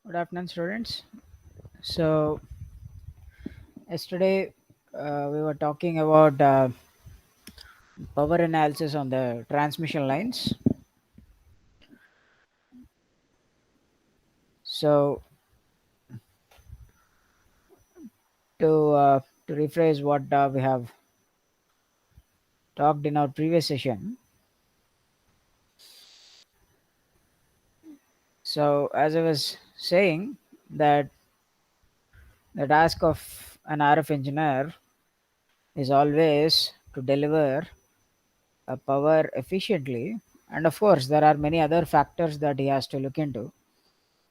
Good afternoon, students. So, yesterday we were talking about power analysis on the transmission lines. So, to rephrase what we have talked in our previous session. So, as I was saying, that the task of an RF engineer is always to deliver a power efficiently, and of course, there are many other factors that he has to look into.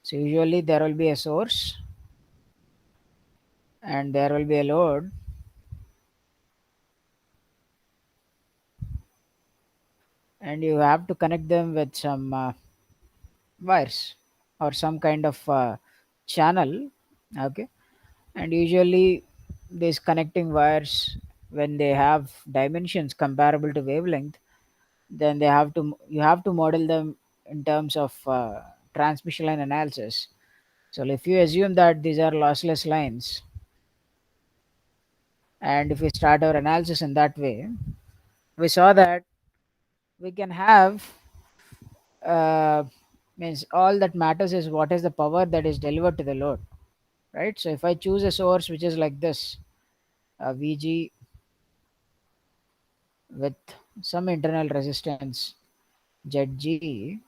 So, usually, there will be a source and there will be a load, and you have to connect them with some wires or some kind of channel. Okay, and usually these connecting wires, when they have dimensions comparable to wavelength, then you have to model them in terms of transmission line analysis. So if you assume that these are lossless lines, and if we start our analysis in that way, we saw that we can have uh, means all that matters is what is the power that is delivered to the load, right? So if I choose a source which is like this, VG with some internal resistance ZG,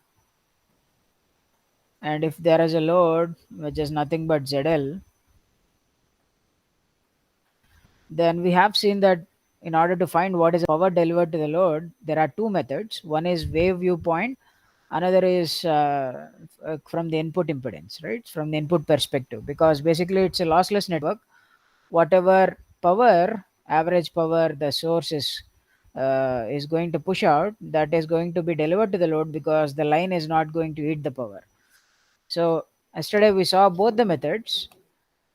and if there is a load which is nothing but ZL, then we have seen that in order to find what is the power delivered to the load, there are two methods. One is wave viewpoint, another is from the input impedance, right? From the input perspective, because basically it's a lossless network. Whatever power, average power the source is going to push out, that is going to be delivered to the load, because the line is not going to eat the power. So yesterday we saw both the methods,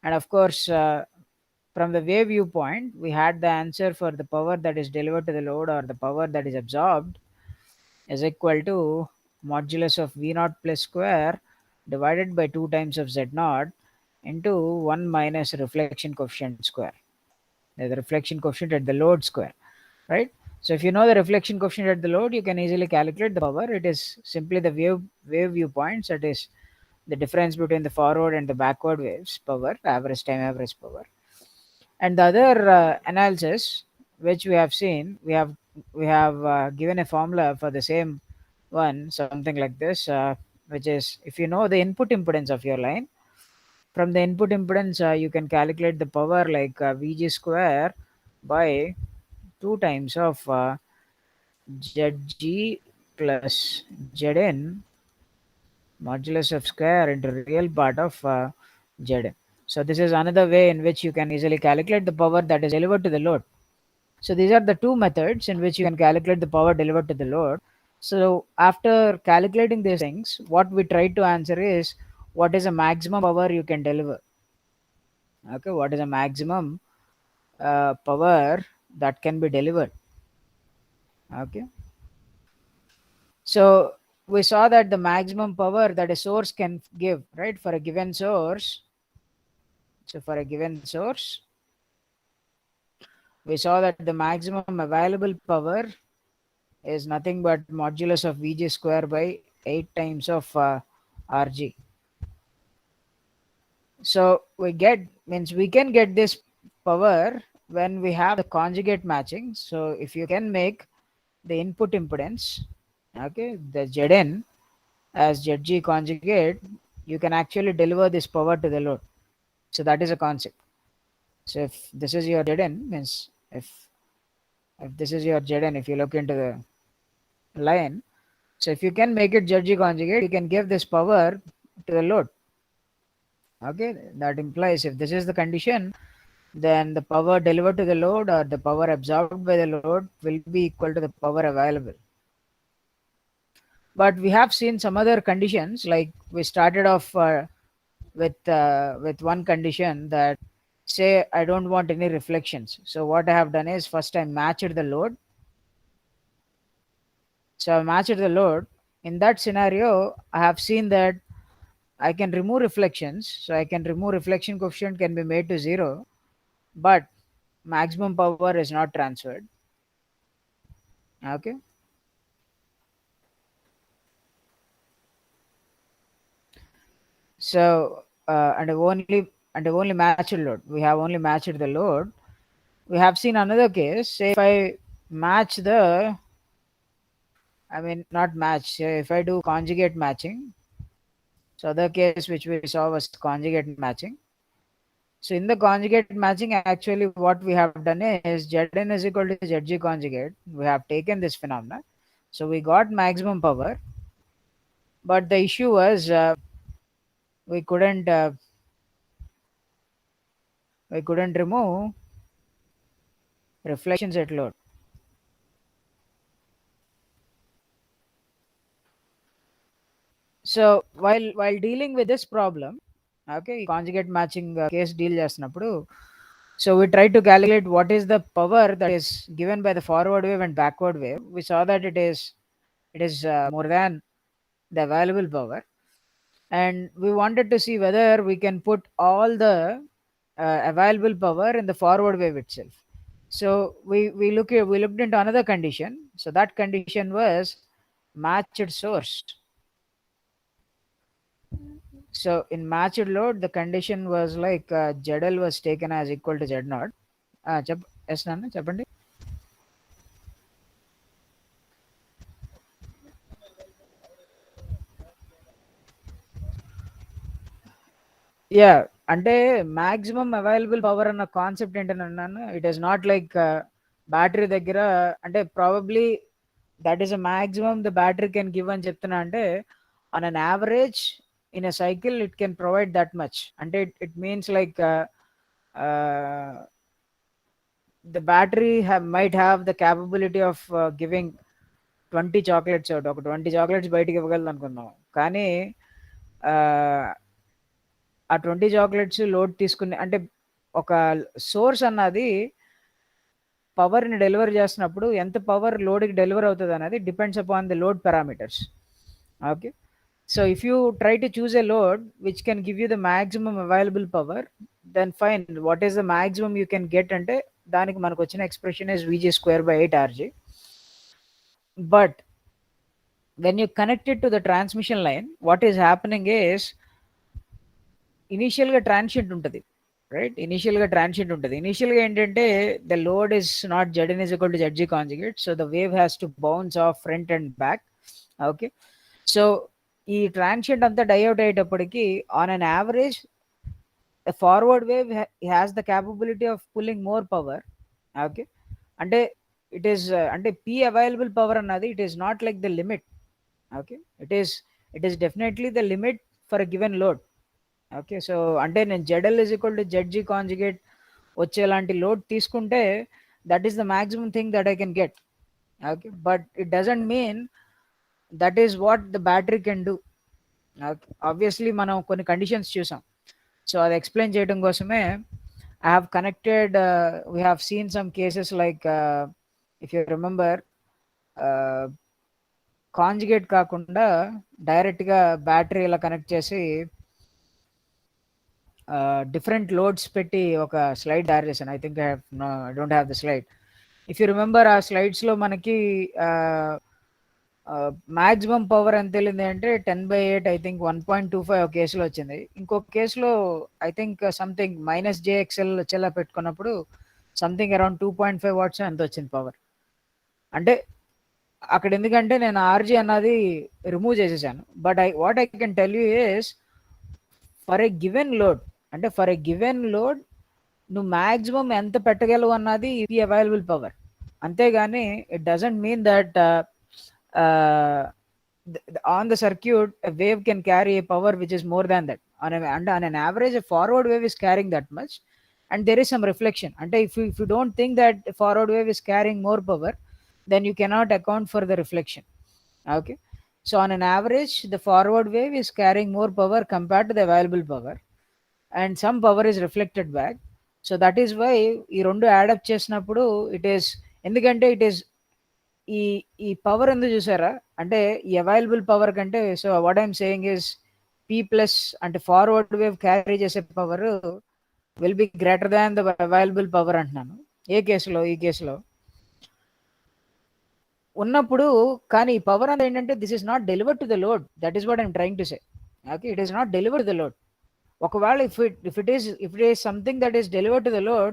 and of course from the wave viewpoint we had the answer for the power that is delivered to the load, or the power that is absorbed, is equal to modulus of v naught plus square divided by 2 times of z naught into 1 minus reflection coefficient square, the reflection coefficient at the load square, right? So if you know the reflection coefficient at the load, you can easily calculate the power. It is simply the wave viewpoints, that is the difference between the forward and the backward waves power, average time average power. And the other analysis which we have seen, we have given a formula for the same one, something like this, which is, if you know the input impedance of your line, from the input impedance you can calculate the power like Vg square by 2 times of Zg plus Zn modulus of square into real part of Zn. So this is another way in which you can easily calculate the power that is delivered to the load. So these are the two methods in which you can calculate the power delivered to the load. So after calculating these things, what we try to answer is what is the maximum power you can deliver. Okay, what is the maximum power that can be delivered. Okay, so we saw that the maximum power that a source can give, right, for a given source. So for a given source, we saw that the maximum available power is nothing but modulus of Vg square by 8 times of Rg. So we get, means we can get this power when we have the conjugate matching. So if you can make the input impedance, okay, the Zn as Zg conjugate, you can actually deliver this power to the load. So that is a concept. So if this is your Zn, means if this is your Zn, if you look into the line, so if you can make it Zg conjugate, you can give this power to the load. Okay, that implies if this is the condition, then the power delivered to the load or the power absorbed by the load will be equal to the power available. But we have seen some other conditions, like we started off with one condition that, say I don't want any reflections. So what I have done is, first I matched the load. So I matched the load. In that scenario, I have seen that I can remove reflections. So I can remove reflection coefficient can be made to 0, but maximum power is not transferred. Okay. So and only matched load. We have only matched the load. We have seen another case. Say if I match the, I mean not match. Say if I do conjugate matching. So the case which we saw was conjugate matching. So in the conjugate matching, actually what we have done is Zn is equal to Zg conjugate. We have taken this phenomena. So we got maximum power, but the issue was we couldn't uh, we couldn't remove reflections at load. So while dealing with this problem, okay, conjugate matching case deal చేస్తున్నప్పుడు, so we try to calculate what is the power that is given by the forward wave and backward wave. We saw that it is more than the available power, and we wanted to see whether we can put all the available power in the forward wave itself. So we looked into another condition. So that condition was matched source. So in matched load, the condition was like ZL was taken as equal to Z naught. Yes, Nana, చెప్పండి. Yeah అంటే maximum available power అన్న concept ఏంటని అన్నాను. It is not like battery దగ్గర అంటే probably that is a maximum the battery can give అని చెప్తున్నా. అంటే on an average in a cycle it can provide that much. అంటే it means like the battery might have the capability of giving 20 chocolates out. ఒక 20 chocolates బయటికి ఇవ్వగలదు అనుకుందాం. కానీ ఆ 20 చాక్లెట్స్ లోడ్ తీసుకుని అంటే ఒక సోర్స్ అన్నది పవర్ని డెలివర్ చేస్తున్నప్పుడు ఎంత పవర్ లోడ్కి డెలివర్ అవుతుంది అనేది depends upon the load parameters. Okay. So if you try to choose a load which can give you the maximum available power, then find what is the maximum you can get అంటే దానికి మనకు వచ్చిన expression is VG square by 8 RG. But when you connect it to the transmission line, what is happening is ఇనీషియల్గా transient ఉంటుంది, right? ఇనీషియల్గా transient ఉంటుంది. ఇనీషియల్గా ఏంటంటే the load is not Zn is equal to Zg conjugate, so the wave has to bounce off front and back. Okay. So ఈ transient అంతా డైఅవుట్ అయ్యేటప్పటికి on an average a forward wave has the capability of pulling more power. Okay. అంటే it is అంటే P available power అన్నది it is not like the limit. Okay. It is definitely the limit for a given load. Okay. So అంటే నేను ZL is equal to Zg conjugate వచ్చేలాంటి load తీసుకుంటే that is the maximum thing that I can get. Okay. But it doesn't mean that is what the battery can do. Okay. Obviously మనం కొన్ని conditions చూసాం. So అది explain చేయడం కోసమే I have connected, we have seen some cases like, if you remember, conjugate కాకుండా డైరెక్ట్గా battery ఇలా connect చేసి డిఫరెంట్ లోడ్స్ పెట్టి ఒక స్లైడ్ తయారు చేశాను. I think I don't have the slide. If you remember ఆ స్లైడ్స్లో మనకి మ్యాక్సిమం పవర్ ఎంత తెలింది అంటే 10/8 ఐ థింక్ 1.25 ఒక కేసులో వచ్చింది. ఇంకొక కేసులో ఐ థింక్ సంథింగ్ -JXL వచ్చేలా పెట్టుకున్నప్పుడు సంథింగ్ అరౌండ్ 2.5 వాట్స్ ఎంత వచ్చింది పవర్. అంటే అక్కడ ఎందుకంటే నేను ఆర్జీ అన్నది రిమూవ్ చేసేసాను. But what I can tell you is for a given load, అంటే ఫర్ ఎ గివెన్ లోడ్ నువ్వు మ్యాక్సిమం ఎంత పెట్టగలవు అన్నది ఈ అవైలబుల్ పవర్. అంతేగాని it doesn't mean that on the circuit a wave can carry a power which is more than that. On an average a forward wave is carrying that much, and there is some reflection. And if you don't think that a forward wave is carrying more power, then you cannot account for the reflection. Okay. So on an average the forward wave is carrying more power compared to the available power, and some power is reflected back. So that is why ఈ రెండు add up చేసినప్పుడు it is, ఎందుకంటే it is ఈ ఈ power ఎందుకు చూసారా అంటే ఈ అవైలబుల్ పవర్ కంటే, so what I'm saying is p plus అంటే ఫార్వర్డ్ వేవ్ క్యారీ చేసే power will be greater than the available power అంటున్నాను. ఏ కేసులో? ఈ కేసులో ఉన్నప్పుడు, కానీ ఈ పవర్ అంతా ఏంటంటే this is not delivered to the load. That is what I'm trying to say. Okay, it is not delivered to the load. ఒకవేళ if it is something that is delivered to the load,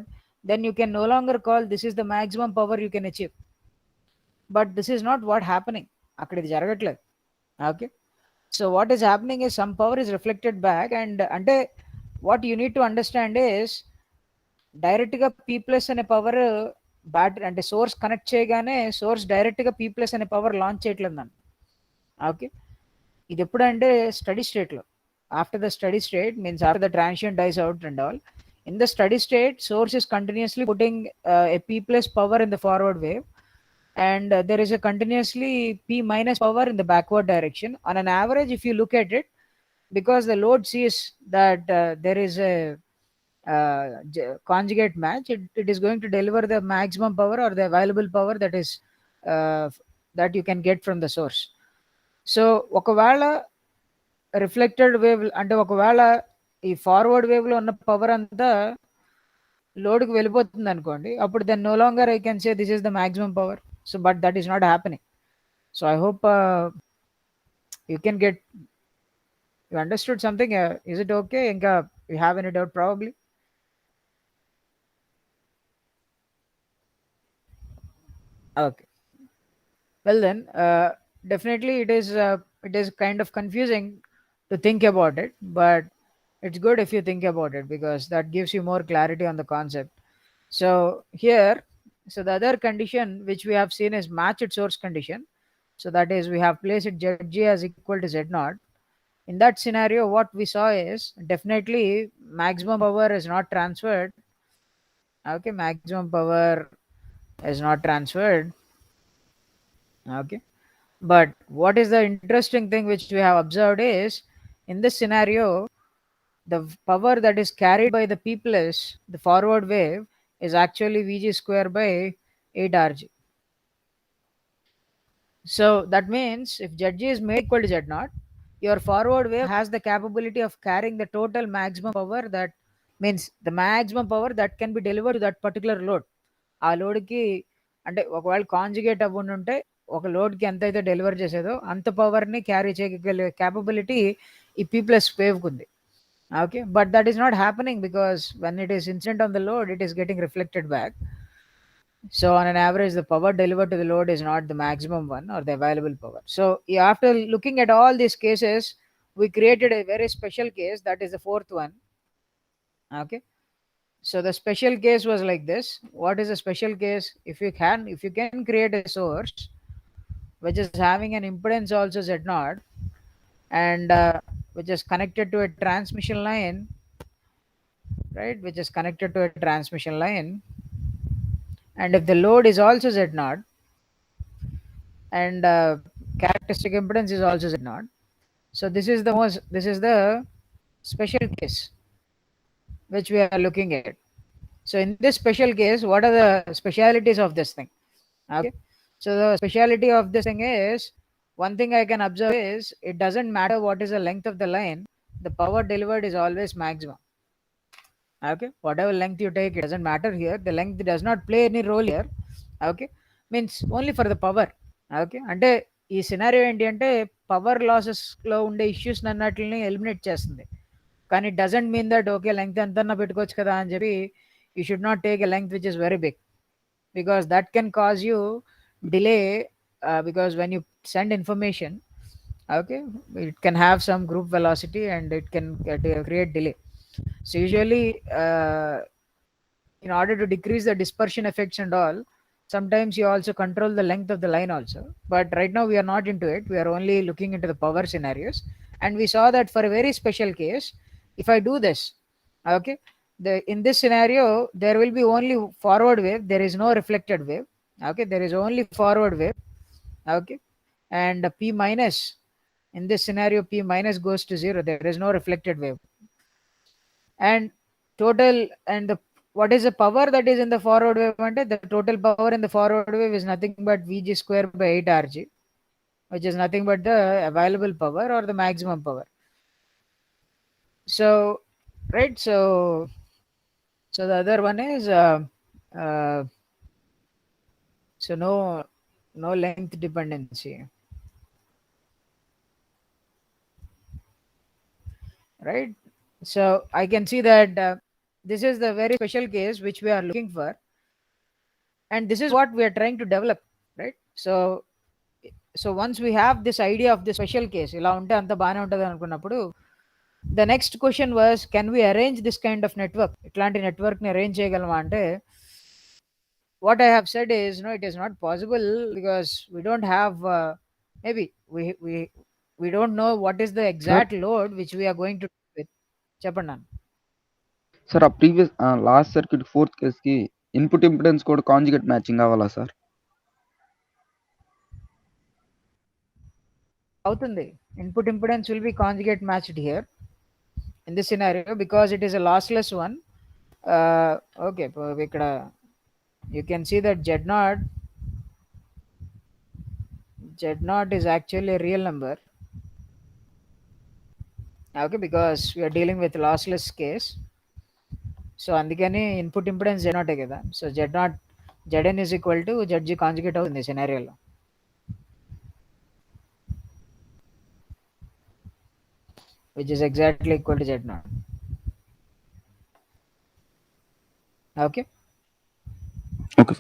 then you can no longer call this is the maximum power you can achieve. But this is not what happening. అక్కడ ఇది జరగట్లేదు. Okay, so what is happening is some power is reflected back, and అంటే what you need to understand is డైరెక్ట్గా P plus అనే power battery అంటే source connect చేయగానే source డైరెక్ట్గా P plus అనే పవర్ లాంచ్ చేయట్లేదు నన్ను. ఓకే, ఇది ఎప్పుడంటే స్టడీ స్టేట్లో, after the steady state means after the transient dies out and all, in the steady state source is continuously putting a p plus power in the forward wave, and there is a continuously p minus power in the backward direction. On an average, if you look at it, because the load sees that there is a conjugate match, it is going to deliver the maximum power or the available power that is uh, that you can get from the source. So ఒకవేళ reflected wave అంటే ఒకవేళ ఈ forward వేవ్లో ఉన్న power అంతా లోడ్కి వెళ్ళిపోతుంది అనుకోండి, అప్పుడు then no longer I can say this is the maximum power. So but that is not happening. So I hope you can get you understood something. Is it okay? ఇంకా you have any doubt probably? Okay. Well then, definitely it is kind of confusing to think about it, but it's good if you think about it because that gives you more clarity on the concept. So here, so the other condition which we have seen is matched source condition. So that is, we have placed Zg as equal to Z naught. In that scenario, what we saw is definitely maximum power is not transferred. Okay, maximum power is not transferred. Okay, but what is the interesting thing which we have observed is, in this scenario, the power that is carried by the p plus, the forward wave, is actually Vg square by 8 Rg. So that means if Zg is made equal to Z naught, your forward wave has the capability of carrying the total maximum power, that means the maximum power that can be delivered to that particular load. ఆ లోడ్కి అంటే ఒకవేళ conjugate అవ్వండి ఉంటే ఒక లోడ్కి ఎంత అయితే deliver చేసేదో అంత పవర్ని క్యారీ చేయగలిగే క్యాపబిలిటీ ఈ పీ ప్లస్ వేవ్కి ఉంది. Okay, but that is not happening because when it is incident on the load, it is getting reflected back. So on an average, the power delivered to the load is not the maximum one or the available power. So after looking at all these cases, we created a very special case, that is the fourth one. Okay, so the special case was like this. What is a special case? If you can create a source which is having an impedance also Z naught, and which is connected to a transmission line, right, which is connected to a transmission line, and if the load is also Z naught, and characteristic impedance is also Z naught, so this is the special case which we are looking at. So in this special case, what are the specialities of this thing? Okay, so the speciality of this thing is, one thing I can observe is, it doesn't matter what is the length of the line, the power delivered is always maximum. Okay, whatever length you take, it doesn't matter here, the length does not play any role here. Okay, means only for the power. Okay, అంటే ఈ scenario ఏంటి అంటే power లాసెస్లో ఉండే issues అన్నట్లని eliminate చేస్తుంది. కానీ it doesn't mean that okay length ఎంతన్నా పెట్టుకోవచ్చు కదా అని చెప్పి you should not take a length which is very big, because that can cause you delay, because when you send information, okay, it can have some group velocity and it can create delay. So usually in order to decrease the dispersion effects and all, sometimes you also control the length of the line also, but right now we are not into it, we are only looking into the power scenarios. And we saw that for a very special case, if I do this, okay, in this scenario there will be only forward wave, there is no reflected wave. Okay, there is only forward wave. Okay, and p minus, in this scenario p minus goes to 0, there is no reflected wave, and total, and the what is the power that is in the forward wave? The total power in the forward wave is nothing but Vg square by 8 Rg, which is nothing but the available power or the maximum power. So, right. So the other one is uh, so no length dependency, right? So I can see that this is the very special case which we are looking for, and this is what we are trying to develop, right? So once we have this idea of the special case, ఇలా ఉంటే అంత బాగానే ఉంటుంది అనుకున్నప్పుడు, the next question was, can we arrange this kind of network? ఇట్లాంటి network ని arrange చేయగలమా అంటే, what I have said is, no, it is not possible because we don't have maybe we don't know what is the Sir, exact load which we are going to do with. చెప్పండి. sir, ఆ previous last circuit fourth కేస్‌కి input impedance కూడా conjugate matching అవ్వాలా sir? అవుతుంది. Input impedance will be conjugate matched here in this scenario because it is a lossless one. Okay, ఇక్కడ you can see that Z naught is actually a real number. Okay, because we are dealing with lossless case. So అందుకని input impedance Z నాటే కదా. So ZN is equal to ZG conjugate అవుతుంది సినారియోలో, which is exactly equal to Z naught. Okay, okay.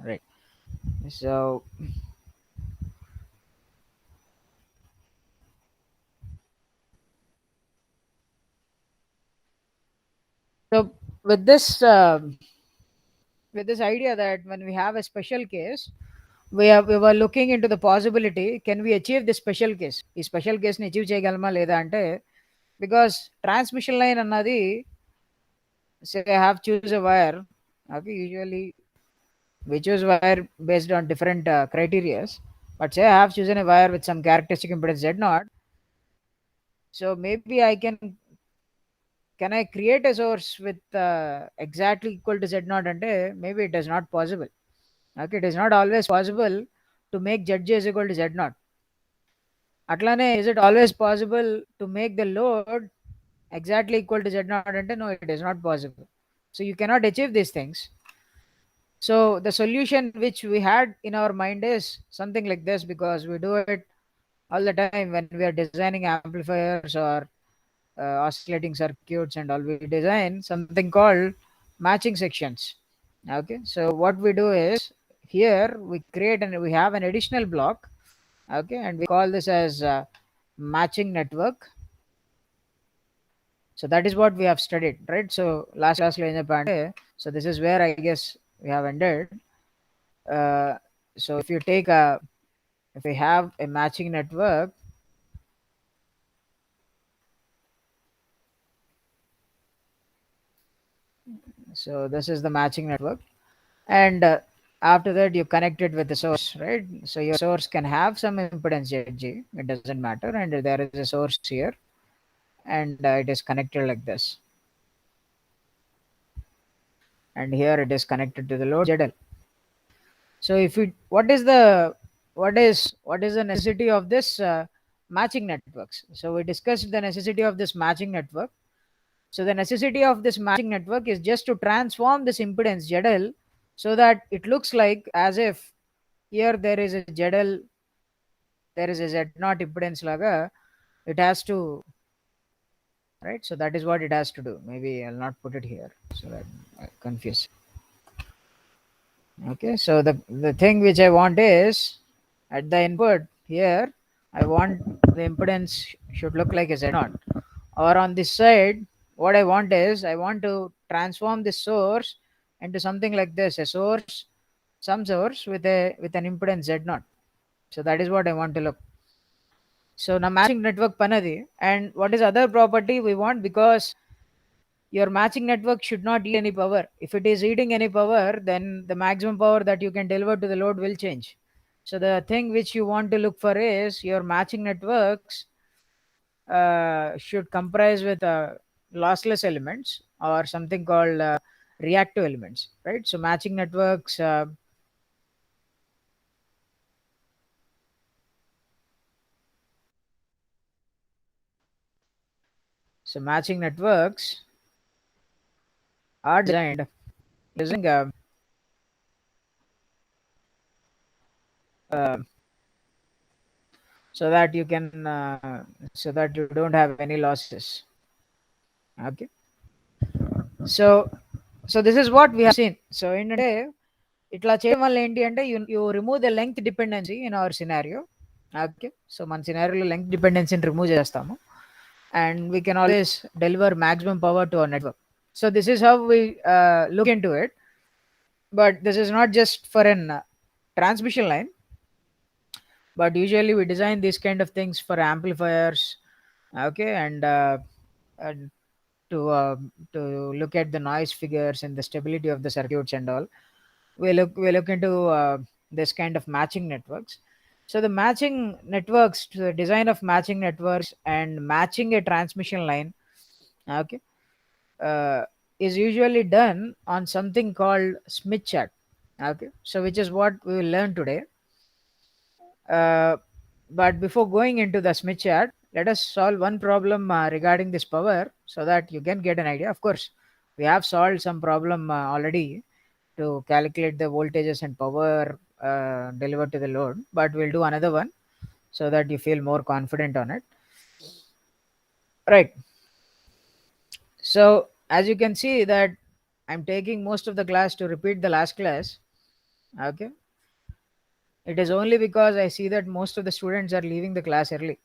Right. So so with this uh, with this idea that when we have a special case, we were looking into the possibility, can we achieve this special case? ఈ special కేస్ని achieve చేయగలమా లేదా అంటే, because transmission line అన్నది, say I have choose a wire. Okay, usually we choose wire based on different criteria, but say I have chosen a wire with some characteristic impedance z naught. So maybe can I create a source with exactly equal to z naught, and maybe it is not possible. Okay, it is not always possible to make zj is equal to z naught. Atlane, is it always possible to make the load exactly equal to z naught? And no, it is not possible. So you cannot achieve these things. So the solution which we had in our mind is something like this, because we do it all the time when we are designing amplifiers or oscillating circuits and all. We design something called matching sections. Okay, so what we do is, here we create and we have an additional block. Okay, and we call this as matching network. So that is what we have studied, right? So last class, so this is where I guess we have ended. uh, so if we have a matching network, so this is the matching network, and after that you connect it with the source, right? So your source can have some impedance Zg, it doesn't matter, and there is a source here, and it is connected like this, and here it is connected to the load ZL. So if we, what is the necessity of this matching networks? So we discussed the necessity of this matching network. So the necessity of this matching network is just to transform this impedance ZL so that it looks like as if here there is a ZL, there is a Z0 impedance laga. It has to, right? So that is what it has to do. Maybe I'll not put it here so that I confuse. Okay, so the thing which I want is, at the input here, I want the impedance should look like a Z0. Or on this side, what I want is, I want to transform this source into something like this, a source, some source with an impedance Z0. So that is what I want to look. So now matching network panadi, and what is other property we want, because your matching network should not eat any power. If it is eating any power, then the maximum power that you can deliver to the load will change. So the thing which you want to look for is, your matching networks should comprise with lossless elements or something called reactive elements, right? So matching networks, So matching networks are designed using so that you can so that you don't have any losses. Okay. So this is what we have seen. So in a day, ఇట్లా చేయడం వల్ల ఏంటి అంటే you remove the length dependency in our scenario. Okay, so మన సినారియోలో length డిపెండెన్సీని remove చేస్తాము and we can always deliver maximum power to our network. So this is how we look into it, but this is not just for an transmission line, but usually we design these kind of things for amplifiers. Okay, and to look at the noise figures and the stability of the circuits and all, we look into this kind of matching networks. So the matching networks, the design of matching networks and matching a transmission line, okay, uh, is usually done on something called Smith chart. Okay, so which is what we will learn today. Uh, but before going into the Smith chart, let us solve one problem regarding this power so that you can get an idea. Of course, we have solved some problem already to calculate the voltages and power delivered to the load, but we'll do another one so that you feel more confident on it. Right. So as you can see that I'm taking most of the class to repeat the last class. Okay. It is only because I see that most of the students are leaving the class early.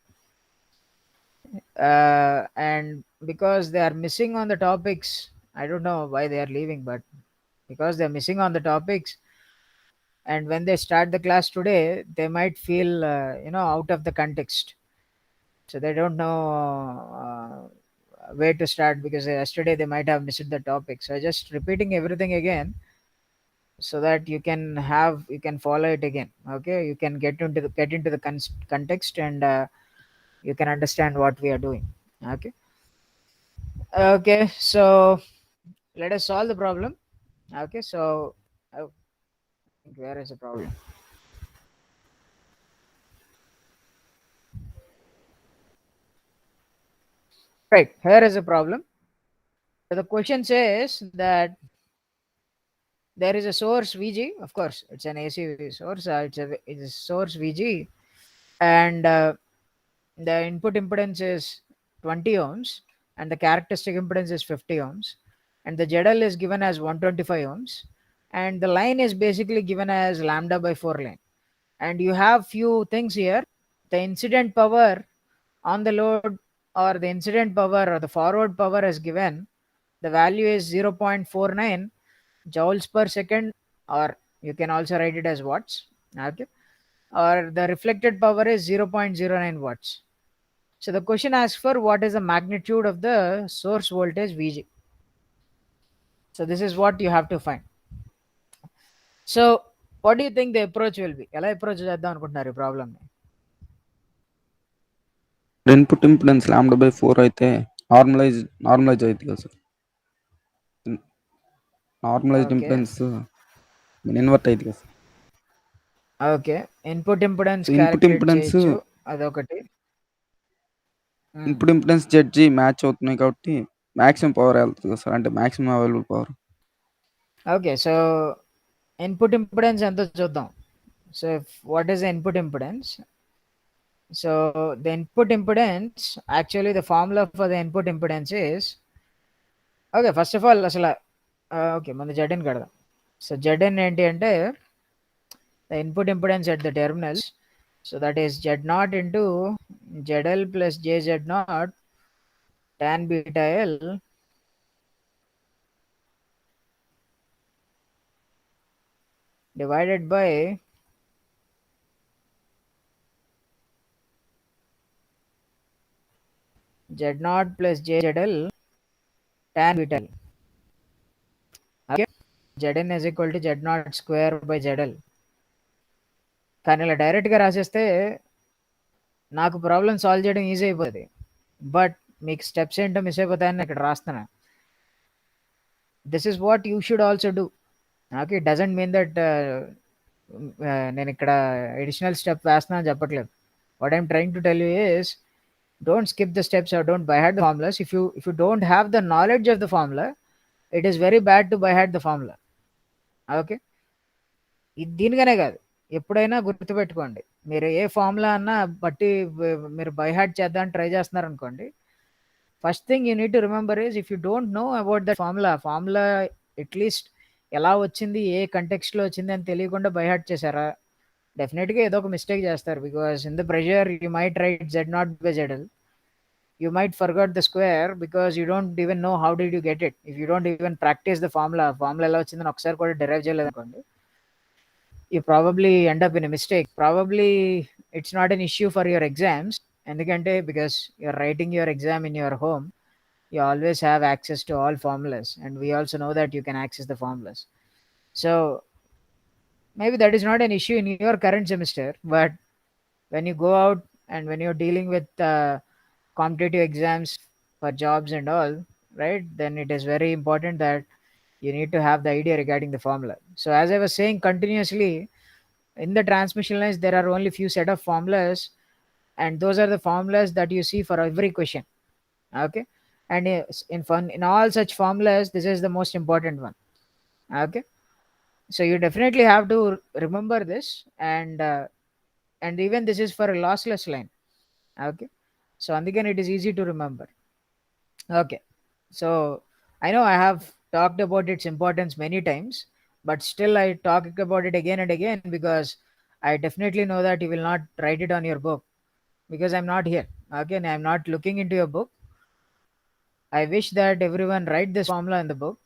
And because they are missing on the topics, I don't know why they are leaving, but because they're missing on the topics, and when they start the class today, they might feel out of the context, so they don't know where to start because yesterday they might have missed the topic. So just repeating everything again so that you can follow it again. Okay, you can get into the context, and you can understand what we are doing. Okay. Okay, so let us solve the problem. Okay, so I think where is the problem? Right, here is a problem. So the question says that there is a source Vg. Of course, it's an AC source. It's a source Vg, and the input impedance is 20 ohms, and the characteristic impedance is 50 ohms, and the ZL is given as 125 ohms, and the line is basically given as lambda by 4 line. And you have few things here. The incident power on the load, or the incident power or the forward power is given. The value is 0.49 joules per second, or you can also write it as watts. Okay, or the reflected power is 0.09 watts. So the question asks for what is the magnitude of the source voltage Vg. So this is what you have to find. So what do you think the approach will be? ఎలా approach చేద్దాం అనుకుంటున్నారు ఈ problem ని? Input impedance lambda by 4 అయితే normalize అవుతుంది కదా సార్. Normalized okay, impedance invert అవుతుంది కదా సార్. Okay, input impedance so input calculate impedance చేయొచ్చు, అదొకటి. ఇన్పుట్ ఇంపిడెన్స్ జెడ్జి మ్యాచ్ అవుతున్నాయి కాబట్టి మాక్సిమం పవర్ వెళ్తుంది కదా సార్, అంటే maximum available power. Okay, so input impedance ఎంతో చూద్దాం. So what is the input impedance? So the input impedance, actually the formula for the input impedance is, okay, first of all అసలు okay ముందు ZN కడదాం. So ZN ఏంటి అంటే the input impedance at the terminals, so that is z naught into zl plus jz naught tan beta l divided by z naught plus jzl tan beta l. Okay, zn is equal to z naught square by zl. కానీ ఇలా డైరెక్ట్గా రాసేస్తే నాకు problem solve చేయడం easy అయిపోతుంది, but మీకు steps ఏంటో miss అయిపోతాయని ఇక్కడ రాస్తున్నా. This is what you should also do. Okay, it doesn't mean that నేను ఇక్కడ అడిషనల్ స్టెప్ వేస్తున్నా అని చెప్పట్లేదు. What I'm trying to tell you is, Don't skip the steps or don't by heart the formulas. If you don't have the knowledge of the formula, it is very bad to by heart the formula. Okay. దీనికనే కాదు, ఎప్పుడైనా గుర్తుపెట్టుకోండి. మీరు ఏ formula అన్నా బట్టి మీరు by heart చేద్దామని ట్రై చేస్తున్నారనుకోండి, first thing you need to remember is if you don't know about that formula at least ఎలా వచ్చింది, ఏ కంటెక్స్ట్లో వచ్చింది అని తెలియకుండా బై హార్ట్ చేశారా, డెఫినెట్గా ఏదో ఒక మిస్టేక్ చేస్తారు. Because in the pressure you might write Z naught by ZL. You might forget the square because you don't even know how did you get it. If you don't even practice the formula ఎలా వచ్చిందని ఒకసారి కూడా derive చేయలేదనుకోండి, you probably end up in a mistake. Probably it's not an issue for your exams, ఎందుకంటే because you're writing your exam in your home, you always have access to all formulas, and we also know that you can access the formulas. So maybe that is not an issue in your current semester, but when you go out and when you're dealing with competitive exams for jobs and all, right, then it is very important that you need to have the idea regarding the formula. So as I was saying continuously, in the transmission lines there are only few set of formulas, and those are the formulas that you see for every question. Okay. And in all such formulas, this is the most important one. Okay. So you definitely have to remember this, and even this is for a lossless line. Okay. So again it is easy to remember. Okay. So I know I have talked about its importance many times, but still I talk about it again and again because I definitely know that you will not write it on your book because I'm not here. Okay, and I'm not looking into your book. I wish that everyone write this formula in the book.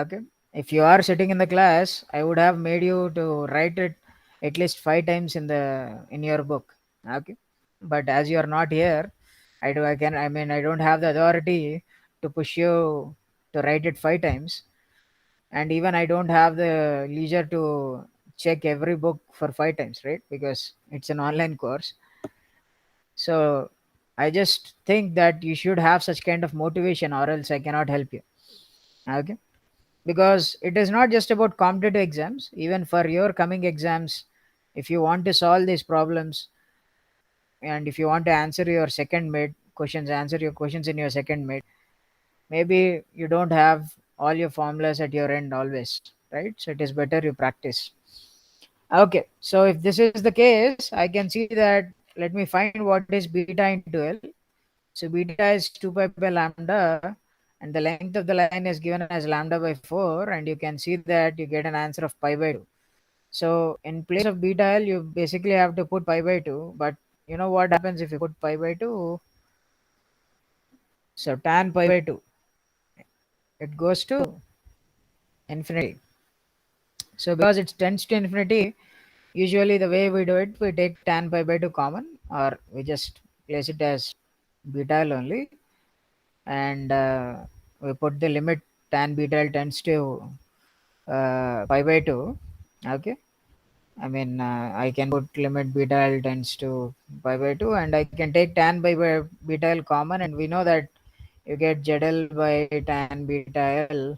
Okay. If you are sitting in the class, I would have made you to write it at least 5 times in your book. Okay. But as you are not here, I don't have the authority to push you to write it 5 times. And even I don't have the leisure to check every book for 5 times, right? Because it's an online course. So I just think that you should have such kind of motivation, or else I cannot help you. Okay. Because it is not just about competitive exams, even for your coming exams, if you want to solve these problems, and if you want to answer your second mid questions, answer your questions in your second mid, maybe you don't have all your formulas at your end always, right? So it is better you practice. Okay, so if this is the case, I can see that, let me find what is beta into L. So beta is 2 pi by lambda, and the length of the line is given as lambda by 4, and you can see that you get an answer of pi by 2. So in place of beta L, you basically have to put pi by 2, but you know what happens if you put pi by 2? So tan pi by 2, it goes to infinity. So because it tends to infinity, usually the way we do it, we take tan pi by 2 common, or we just place it as beta L only, and we put the limit tan beta L tends to pi by 2. Okay. I can put limit beta L tends to pi by 2, and I can take tan by beta L common, and we know that you get ZL by tan beta L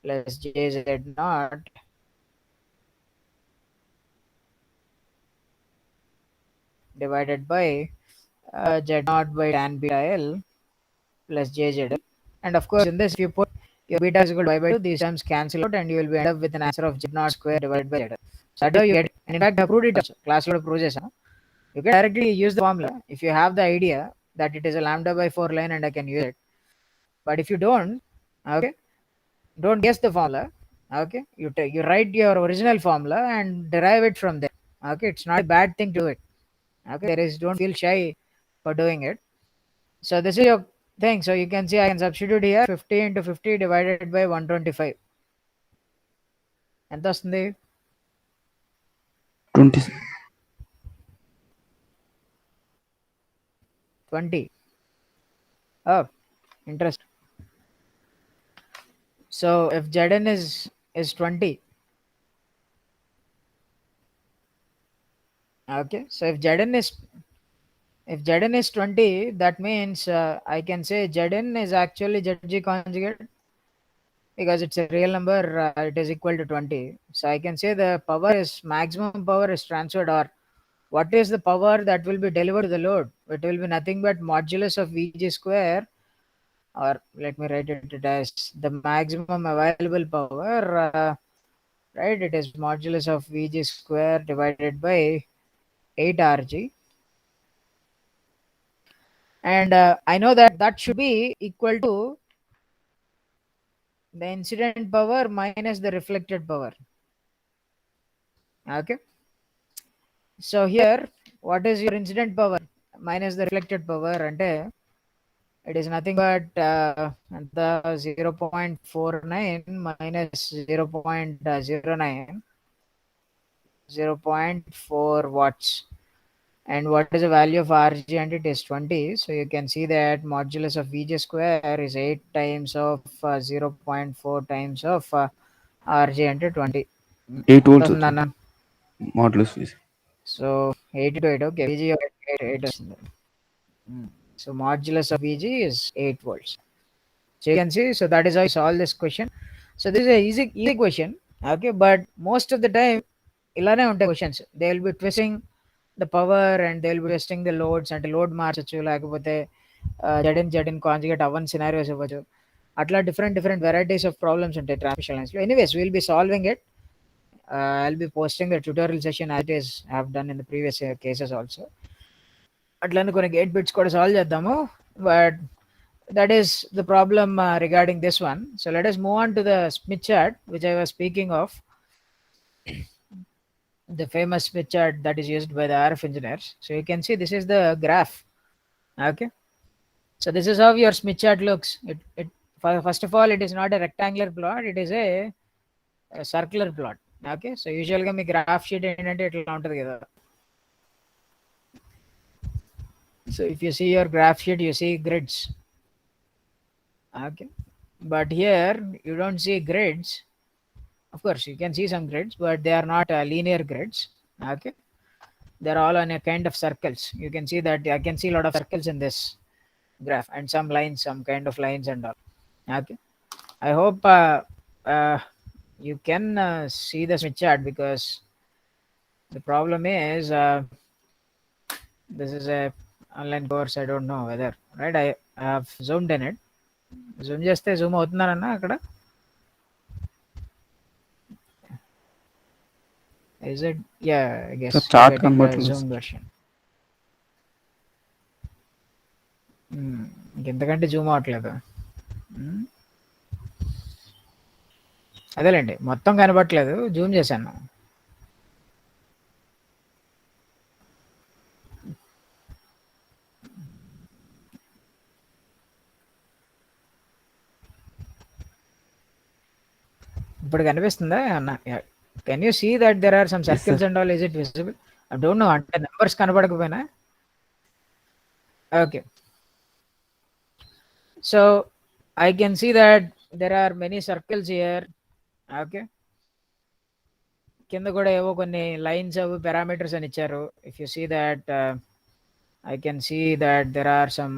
plus JZ naught divided by Z naught by tan beta L plus JZL. And of course, in this, if you put your beta is equal to pi by 2, these terms cancel out, and you will be end up with an answer of Z naught square divided by ZL. So that's how you get it. And in fact, I proved it also. Class load process. Huh? You can directly use the formula if you have the idea that it is a lambda by 4 line and I can use it. But if you don't, okay, don't guess the formula. Okay, you write your original formula and derive it from there. Okay, it's not a bad thing to do it. Okay, there is, don't feel shy for doing it. So this is your thing. So you can see I can substitute here 50 into 50 divided by 125. ఎంత వస్తుంది? 20. 20. Oh, interest. So if Zn is 20, okay. So if Zn is 20, that means I can say Zn is actually Zg conjugate because it's a real number. It is equal to 20. So I can say the power is maximum power is transferred, or what is the power that will be delivered to the load? It will be nothing but modulus of Vg square, or let me write it as the maximum available power, right? It is modulus of Vg square divided by 8 Rg. And I know that that should be equal to the incident power minus the reflected power. Okay. So here, what is your incident power minus the reflected power? And it is nothing but the 0.49 minus 0.09, 0.4 watts. And what is the value of Rg? And it is 20. So you can see that modulus of Vg square is 8 times of 0.4 times of Rg into 20. 8 ఎంత volts వస్తుంది వచ్చింది అన్న? Modulus phase. So 8 to 8, okay. Vg 8 వస్తుంది. So modulus of Vg is 8 volts. So you can see, so that is how you solve this question. So this is a easy question, okay, but most of the time ఇలానే ఉంటాయి questions. They will be twisting the power and they will be twisting the loads, అంటే load మార్చచ్చు, లేకపోతే Z in conjugate అవ్వని scenarios ఇవ్వచ్చు. అట్లా different different varieties of problems ఉంటాయి transmission లైన్స్లో. Anyways will be solving it. I'll be posting the tutorial session as it is I have done in the previous cases also. అట్లనే కొన్ని gate bits కూడా solve చేద్దాము. But that is the problem regarding this one. So let us move on to the Smith chart which I was speaking of, the famous Smith chart that is used by the RF engineers. So you can see this is the graph. Okay. So this is how your Smith chart looks. It first of all, it is not a rectangular plot, it is a circular plot. Okay. So usually me graph sheet ఏంటంటే ఇట్లా ఉంటుంది కదా. So if you see your graph sheet, you see grids. Okay. But here you don't see grids. Of course, you can see some grids, but they are not linear grids. Okay. They're all on a kind of circles. You can see that I can see a lot of circles in this graph and some lines, some kind of lines and all. Okay. I hope you can see the Smith chart, because the problem is this is a online course. I don't know whether, right? I have zoomed in it. Zoom చేస్తే zoom అవుతున్నారన్నా అక్కడ? Is it? Yeah, I guess sir you're chart getting the కనబడట్లేదు Zoom sir. version. ఇంకెంతకంటే zoom అవ్వట్లేదు. అదేలేండి, మొత్తం కనబడట్లేదు, zoom చేశాను. ఇప్పుడు కనిపిస్తుందా అన్న? Can you see that there are some S circles sir. And all? Is it visible? I don't know, అంటే నెంబర్స్ కనబడకపోయినా. Okay. So I can see that there are many circles here. Okay. కింద కూడా ఏవో కొన్ని lines అవి parameters అని ఇచ్చారు. If you see that I can see that there are some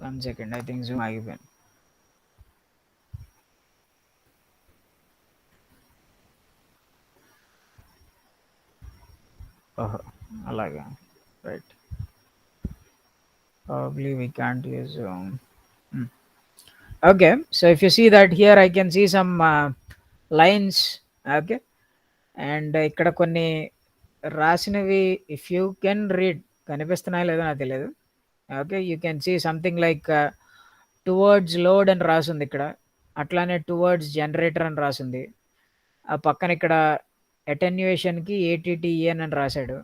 1 second, I think zoom ఆగిపోయింది. ఓహో, అలాగా, right. Probably we can't use Zoom. Okay, so if you see that here I can see some lines. Okay. And ఇక్కడ కొన్ని రాసినవి, if you can read, కనిపిస్తున్నాయో లేదో నాకు తెలియదు. Okay, you can see something like towards load అని రాసింది ఇక్కడ, అట్లానే టువర్డ్స్ జనరేటర్ అని రాసింది. ఆ పక్కన ఇక్కడ అటెన్యుయేషన్కి ఏటీటీఎన్ అని రాశాడు.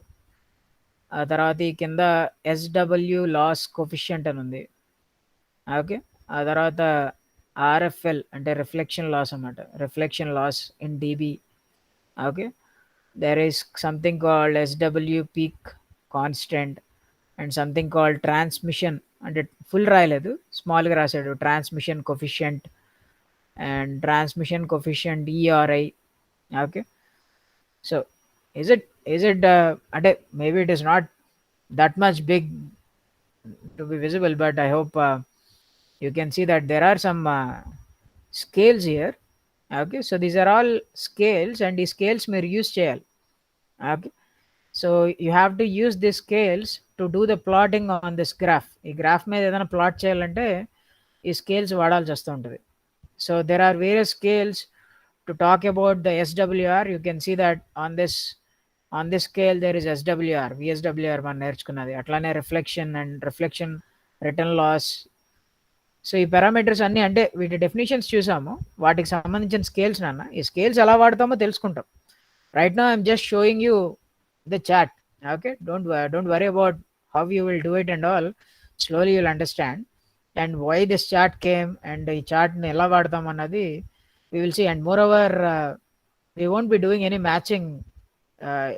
ఆ తర్వాత ఈ కింద ఎస్డబ్ల్యూ లాస్ కొఫిషియంట్ అని ఉంది. ఓకే. ఆ తర్వాత ఆర్ఎఫ్ఎల్ అంటే రిఫ్లెక్షన్ లాస్ అన్నమాట, reflection loss in dB. Okay. there is something called SW peak constant and something called transmission, అంటే ఫుల్ రాయలేదు, స్మాల్గా రాశాడు, transmission coefficient and transmission coefficient ERI. Okay. So is it అంటే maybe it is not that much big to be visible, but I hope you can see that there are some scales here. Okay. So these are all scales and ఈ scales మీరు use చేయాలి. Okay. So you have to use this scales to do the plotting on this graph. ఈ graph మీద ఏదైనా plot చేయాలంటే ఈ scales వాడాల్సి వస్తూ ఉంటుంది. So there are various scales to talk about the SWR. You can see that on this scale there is SWR, VSWR మనం నేర్చుకున్నది. అట్లానే reflection and reflection, return loss. So ఈ పారామీటర్స్ అన్నీ అంటే వీటి డెఫినేషన్స్ చూసాము. వాటికి సంబంధించిన స్కేల్స్ నాన్న. ఈ స్కేల్స్ ఎలా వాడతామో తెలుసుకుంటాం. Right now I'm just showing you the chart. Okay, don't worry about how you will do it and all. Slowly you'll understand and why this chart came and ఈ చార్ట్ని ఎలా వాడతాం అన్నది we will see. And moreover, we won't be doing any matching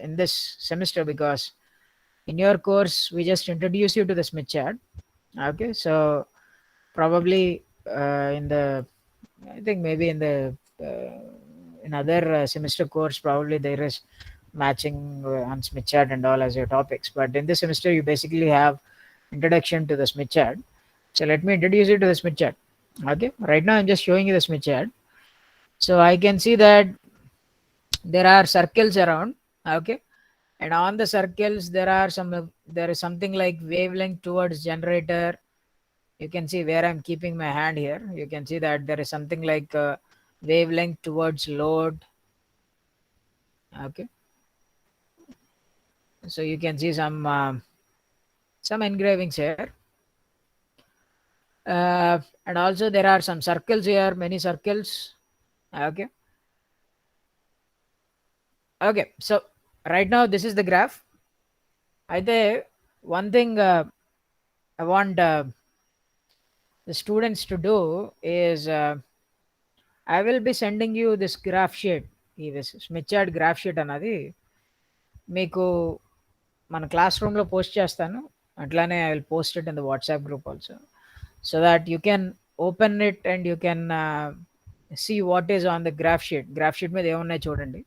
in this semester because in your course we just introduce you to the Smith chart. Okay, so probably in the, I think maybe in the in other semester course probably there is matching on Smith chart and all as your topics, but in this semester you basically have introduction to the Smith chart. So let me introduce you to the Smith chart. Okay, right now I'm just showing you the Smith chart. So I can see that there are circles around. Okay, and on the circles there is something like wavelength towards generator. You can see where I'm keeping my hand here. You can see that there is something like wavelength towards load. Okay, so you can see some engravings here. And also there are some circles here, many circles. Okay, okay, so right now this is the graph. అయితే one thing I want the students to do is I will be sending you this graph sheet. ఈ Smith chart graph sheet అన్నది మీకు మన class రూమ్లో post చేస్తాను. అట్లానే I will post it in the WhatsApp group also, so that you can open it and you can see what is on the graph sheet. Graph sheet మీద ఏమున్నాయి చూడండి.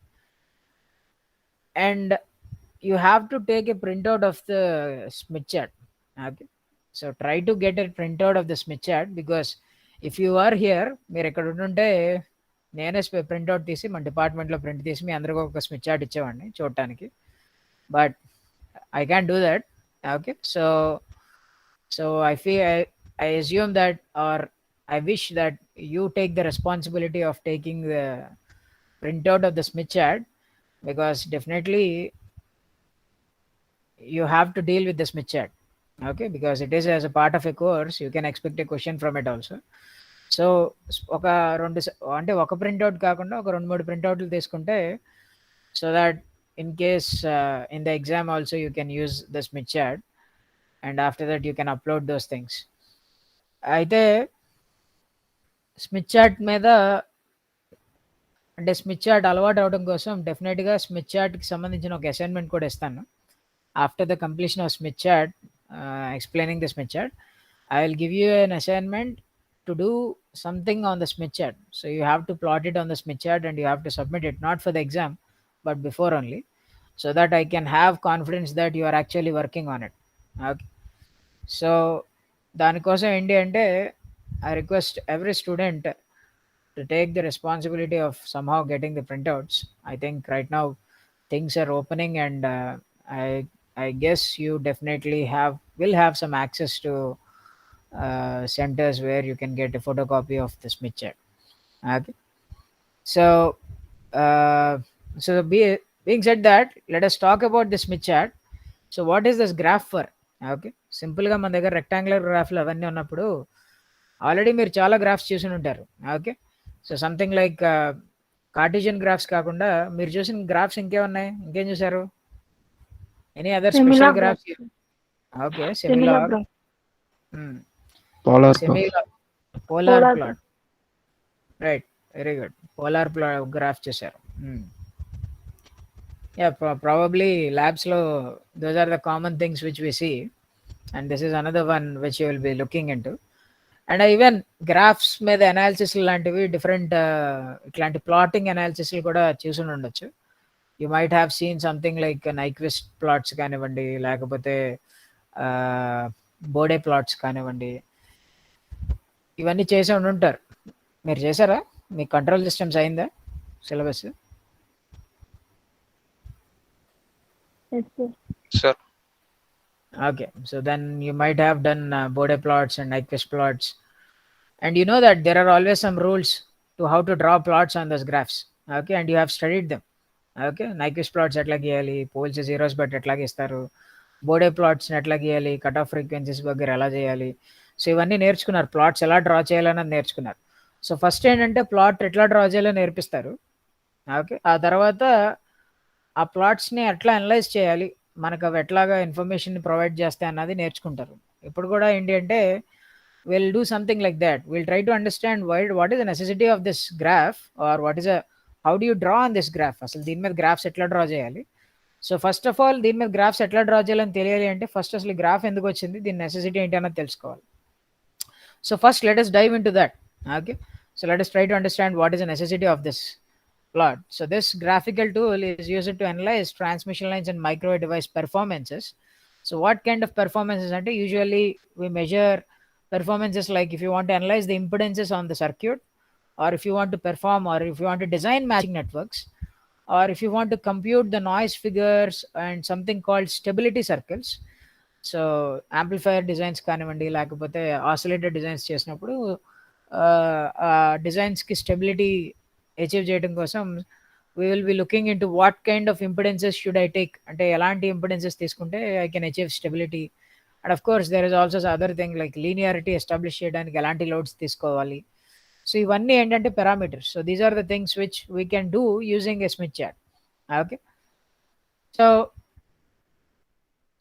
And you have to take a printout of the Smith chart. Okay, so try to get a printout of the Smith chart because if you are here, మీరు ఎక్కడ ఉంటుంటే నేనే printout తీసి మన డిపార్ట్మెంట్లో ప్రింట్ తీసి మీ అందరికీ ఒక స్మిత్ చార్ట్ ఇచ్చేవాడిని చూడటానికి, but I can do that. Okay, so I assume that, or I wish that you take the responsibility of taking the printout of the Smith chart, because definitely you have to deal with the Smith chart. Okay, because it is as a part of a course, you can expect a question from it also. So ఒక రెండు అంటే ఒక printout కాకుండా ఒక 2-3 ప్రింట్అవుట్లు తీసుకుంటే, so that in case in the exam also you can use the Smith chart and after that you can upload those things. అయితే Smith chart మీద అంటే స్మిత్ చార్ట్ అలవాటు అవడం కోసం డెఫినెట్గా స్మిత్ చార్ట్కి సంబంధించిన ఒక అసైన్మెంట్ కూడా ఇస్తాను. After the completion of Smith chart, explaining the Smith chart, I will give you an assignment to do something on the Smith chart. So you have to plot it on the Smith chart and you have to submit it, not for the exam but before only, so that I can have confidence that you are actually working on it. Okay, so దానికోసం ఏంటి అంటే I request every student to take the responsibility of somehow getting the printouts. I think right now things are opening and I guess you definitely will have some access to centers where you can get a photocopy of the Smith chart. Okay, so uh, being said that, let us talk about the Smith chart. So what is this graph for? Okay, సింపుల్గా మన దగ్గర rectangular గ్రాఫ్లు అవన్నీ ఉన్నప్పుడు already మీరు చాలా graphs చూసి ఉంటారు. Okay, so something like Cartesian graphs కాకుండా మీరు చూసిన గ్రాఫ్స్ ఇంకేమున్నాయి, ఇంకేం చూసారు? Any other special graphs? Okay, similar graph. Polar polar plot. Right, very good. Polar plot graph చేశారు. Yeah, probably labs లో those are the common things which we see, and this is another one which you will be looking into. And even graphs మీద analysis లాంటివి different ఇట్లాంటి plotting analysis కూడా చూసి ఉండొచ్చు. You might have seen something like Nyquist plots కానివ్వండి, లేకపోతే Bode plots కానివ్వండి, ఇవన్నీ చేసి ఉంటారు. మీరు చేశారా? మీ కంట్రోల్ సిస్టమ్స్ అయిందా syllabus? Yes, sir. Sir. Okay, so then you might have done Bode plots and Nyquist plots, and you know that there are always some rules to how to draw plots on those graphs. Okay, and you have studied them. Okay, Nyquist plots ఎట్లా గీయాలి, poles zeros but ఎట్లా గీస్తారు, బోడే ప్లాట్స్ని ఎట్లా గీయాలి, cut off frequencies దగ్గర ఎలా చేయాలి. So ఇవన్నీ నేర్చుకున్నారు, ప్లాట్స్ ఎలా డ్రా చేయాలన్నది నేర్చుకున్నారు. సో ఫస్ట్ ఏంటంటే ప్లాట్ ఎట్లా డ్రా చేయాలో నేర్పిస్తారు. ఓకే, ఆ తర్వాత ఆ ప్లాట్స్ని ఎట్లా అనలైజ్ చేయాలి, మనకు అవి ఎట్లాగా ఇన్ఫర్మేషన్ ప్రొవైడ్ చేస్తాయి అన్నది నేర్చుకుంటారు. ఇప్పుడు కూడా ఏంటి అంటే we'll do something like that. We'll try to understand what is the necessity of this graph, or what is a how do you draw on this graph, అసలు దీని మీద గ్రాఫ్స్ ఎట్లా డ్రా చేయాలి. సో ఫస్ట్ ఆఫ్ ఆల్ దీని మీద graphs ఎట్లా draw చేయాలని తెలియాలి అంటే ఫస్ట్ అసలు ఈ గ్రాఫ్ ఎందుకు వచ్చింది, దీని నెసెసిటీ ఏంటి అన్నది తెలుసుకోవాలి. So first let us dive into that. Okay, so let us try to understand what is the necessity of this plot. So this graphical tool is used to analyze transmission lines and microwave device performances. So what kind of performances ante usually we measure performances like if you want to analyze the impedances on the circuit, or if you want to perform, or if you want to design matching networks, or if you want to compute the noise figures and something called stability circles. So amplifier designs కానివ్వండి, లేకపోతే oscillator designs చేసినప్పుడు డిజైన్స్కి stability achieve చేయడం కోసం we will be looking into what kind of impedances should I take, అంటే ఎలాంటి impedances తీసుకుంటే I can achieve stability. And of course there is also other thing like linearity establish చేయడానికి ఎలాంటి loads తీసుకోవాలి. So ఇవన్నీ ఏంటంటే parameters. So these are the things which we can do using a Smith chart. Okay,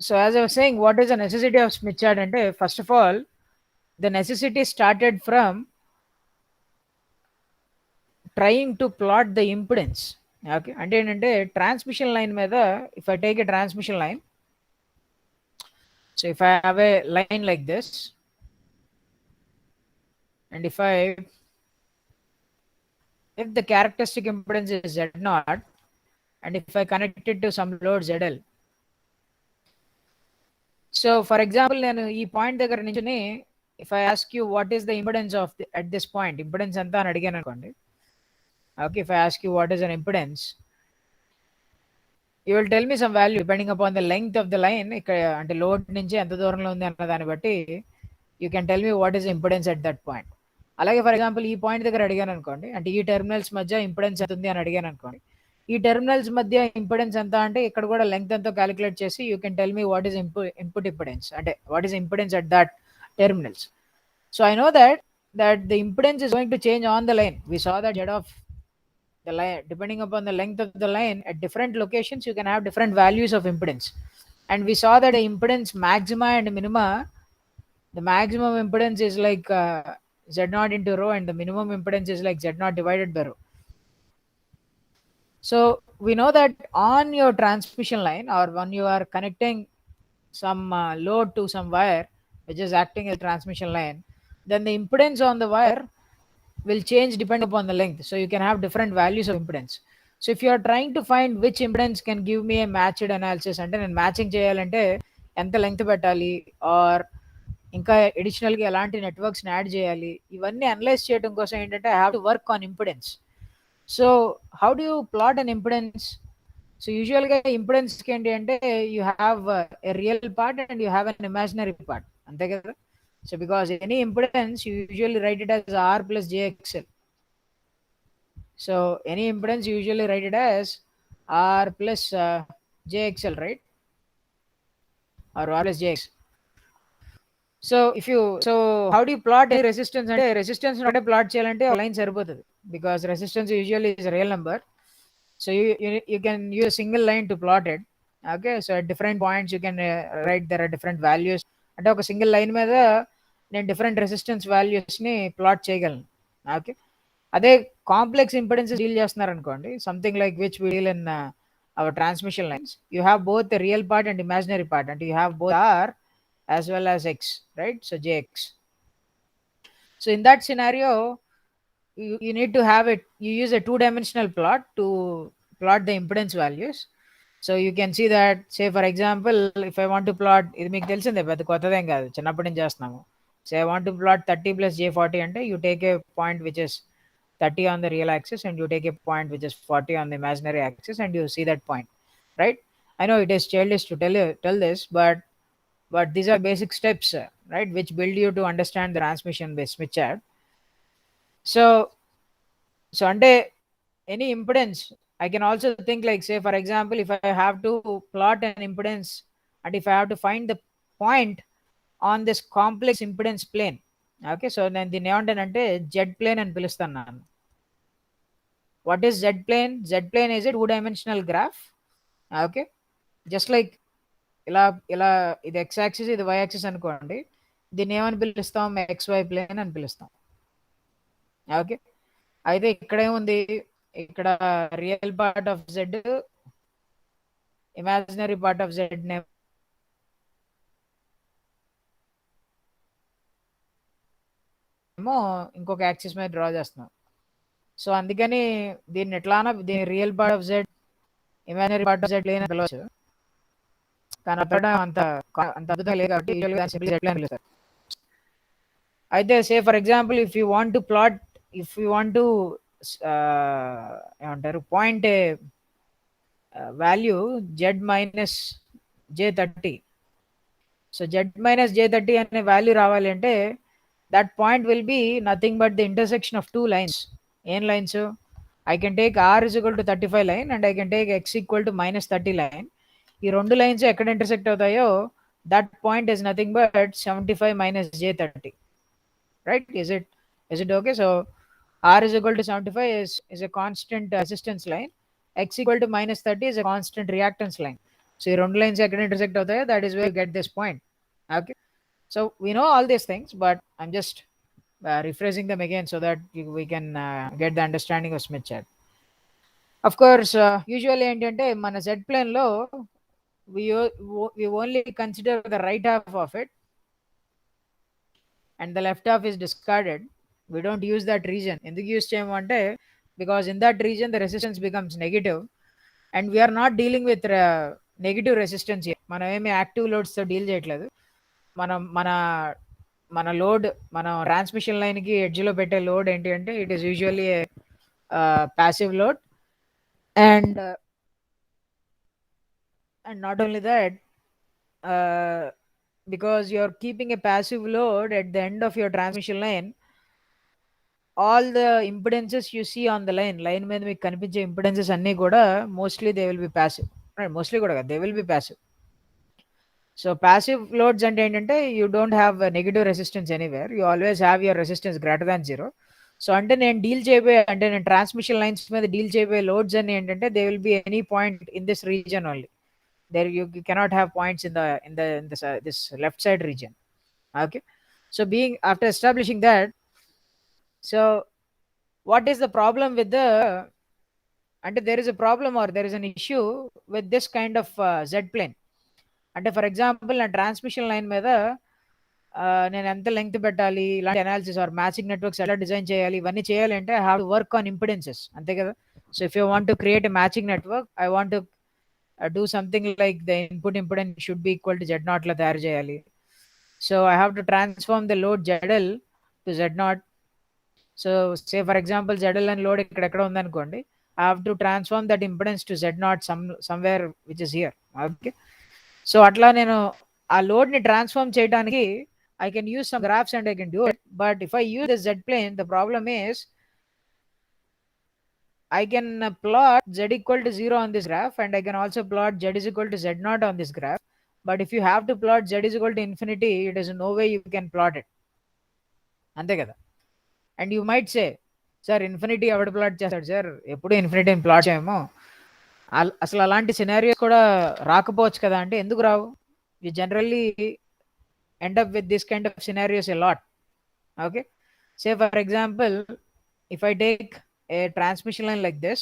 so as I was saying, what is the necessity of Smith chart? And first of all, the necessity started from trying to plot the impedance. Okay, and transmission line meda, if I take a transmission line, so if I have a line like this, and if the characteristic impedance is Z0, and if I connect it to some load ZL. So for example, నేను ఈ point దగ్గర నుంచి if I ask you what is the impedance of at this point, impedance ఎంత అని అడిగాను అనుకోండి. Okay, if I ask you what is an impedance, you will tell me some value depending upon the length of the line. ఇక్కడ అంటే load నుంచి ఎంత దూరంలో ఉంది అన్న దాన్ని బట్టి you can tell me what is impedance at that point. అలాగే ఫర్ ఎగ్జాంపుల్ ఈ పాయింట్ దగ్గర అడిగాను అనుకోండి, అంటే ఈ టెర్మినల్స్ మధ్య ఇంపిడెన్స్ ఎంత ఉంది అని అడిగాను అనుకోండి. ఈ టెర్మినల్స్ మధ్య ఇంపిడెన్స్ ఎంత అంటే ఇక్కడ కూడా లెంగ్త్ ఎంతో క్యాలిక్యులేట్ చేసి you can tell me what is input impedance, అంటే what is impedance at that terminals. So I know that the impedance is going to change on the line. We saw that z of the line, depending upon the length of the line at different locations, you can have different values of impedance. And we saw that the impedance maxima and minima, the maximum impedance is like Z0 into rho, and the minimum impedance is like Z0 divided by rho. So we know that on your transmission line, or when you are connecting some load to some wire which is acting as a transmission line, then the impedance on the wire will change depending upon the length. So you can have different values of impedance. So if you are trying to find which impedance can give me a matched analysis, అంటే నేను matching చేయాలంటే ఎంత length పెట్టాలి, are ఇంకా అడిషనల్గా ఎలాంటి నెట్వర్క్స్ని add చేయాలి, ఇవన్నీ అనలైజ్ చేయడం కోసం ఏంటంటే I have to work on impedance. So how do you plot an impedance? So యూజువల్గా ఇంపిడెన్స్కి ఏంటి అంటే you have a real part and you have an imaginary part, అంతే కదా. So because any impedance, you usually write it as R plus JXL. So any impedance, you usually write it as R plus JXL, right? Or R plus JX. So how do you plot any resistance? And resistance not a plot cheyalante line saripotadi, because resistance usually is a real number. So you can use a single line to plot it. Okay, so at different points you can write there are different values. అంటే ఒక single line మీద నేను different resistance వాల్యూస్ని plot చేయగలను. Okay, అదే complex impedances deal చేస్తున్నారు అనుకోండి, something like which we deal in our transmission lines, you have both the real part and imaginary part, అంటే you have both R as well as X, right? So JX. So in that scenario you need to have it, you use a two-dimensional plot to plot the impedance values. So you can see that, say for example, if I want to plot, ఇది మీకు తెలిసిందే, పెద్ద కొత్తదేం కాదు, చిన్నప్పటి నుంచి చేస్తున్నాము. So I want to plot 30 plus J40 అంటే you take a point which is 30 on the real axis, and you take a point which is 40 on the imaginary axis, and you see that point, right? I know it is childish to tell this, but these are basic steps, right, which build you to understand the transmission by Smith chart. So Sunday, any impedance, I can also think like, say, for example, if I have to plot an impedance and if I have to find the point on this complex impedance plane, okay, so then the ఏమంటానంటే z plane అని పిలుస్తాను ನಾನು. What is z plane? Z plane is a two-dimensional graph, okay, just like ఇలా ఇలా ఇది x axis ఇది y axis అనుకోండి, దీన్ని ఏమని పిలుస్తాం, xy plane అని పిలుస్తాం. ఓకే, అయితే ఇక్కడ ఏముంది, ఇక్కడ real part of z, imaginary part of z ఏమో ఇంకొక యాక్సిస్ మీద డ్రా చేస్తున్నాం. సో అందుకని దీన్ని ఎట్లానా దీని real part of z, imaginary part of z plane అని పిలవచ్చు, కానీ అక్కడ అంత అంత అద్భుతం లేదు కాబట్టి సింపుల్ z ప్లేన్ పిలుస్తారు. అయితే say for example if you want to plot, if you want to ఏమంటారు point value z minus j30. So z minus j30 అనే వాల్యూ రావాలి అంటే that point will be nothing but the intersection of two lines. ఏం lines? I can take r is equal to 35 line and I can take x equal to minus 30 line. ఈ రెండు lines ఎక్కడ intersect అవుతాయో that point is nothing but 75 minus j30, right? Is it okay? So r is equal to 75 is a constant resistance line, x equal to minus 30 is a constant reactance line. So ఈ రెండు lines ఎక్కడ intersect అవుతాయో that is where you get this point. Okay, so we know all these things, but I'm just rephrasing them again so that we can get the understanding of Smith chart. Of course, usually ఏంటంటే మన z plane లో we only consider the right half of it and the left half is discarded. We don't use that region. ఎందుకు use చేయము అంటే because in that region the resistance becomes negative and we are not dealing with negative resistance here. మనం ఏమి active లోడ్స్తో deal చేయట్లేదు. మనం మన load, మన transmission లైన్కి ఎడ్జ్లో పెట్టే లోడ్ ఏంటి అంటే it is usually passive load, and not only that, because you're keeping a passive load at the end of your transmission line, all the impedances you see on the line మీద మీకు కనిపించే impedances అన్నీ కూడా mostly they will be passive, mostly కూడా they will be passive. So passive loads అంటే ఏంటంటే you don't have negative resistance anywhere, you always have your resistance greater than zero. So అంటే నేను డీల్ చేయబోయే, అంటే నేను ట్రాన్స్మిషన్ లైన్స్ మీద deal చేయబోయే లోడ్స్ అని ఏంటంటే they will be any point in this region only. there you cannot have points in this left side region. Okay, so being after establishing that, so what is the problem with the, and there is a problem or there is an issue with this kind of z plane. అంటే for example నా transmission line మీద నేను ఎంత length పెట్టాలి, ఇలాంటి analysis are matching networks ఎలా design చేయాలి, ఇవన్నీ చేయాలంటే I have to work on impedances, అంతే కదా. So if you want to create a matching network, I want to do something like the input impedance should be equal to z0 la తయారు చేయాలి. So I have to transform the load zl to z0. So say for example zl and load ఇక్కడ ఉందనుకోండి, I have to transform that impedance to z0 somewhere which is here. Okay, so అట్లా నేను ఆ load ని transform చేయడానికి I can use some graphs and I can do it, but if I use the z plane, the problem is I can plot z equal to 0 on this graph and I can also plot z is equal to z0 on this graph. But if you have to plot z is equal to infinity, it is no way you can plot it. అంతే కదా. And you might say, sir, infinity ఎవడు plot చేస్తాడు sir, ఎప్పుడు infinity plot చేయము, అసలు అలాంటి scenarios కూడా రాకపోవచ్చు కదా అంటే ఎందుకు రావు? You generally end up with this kind of scenarios a lot. Okay, say for example, if I take a transmission line like this,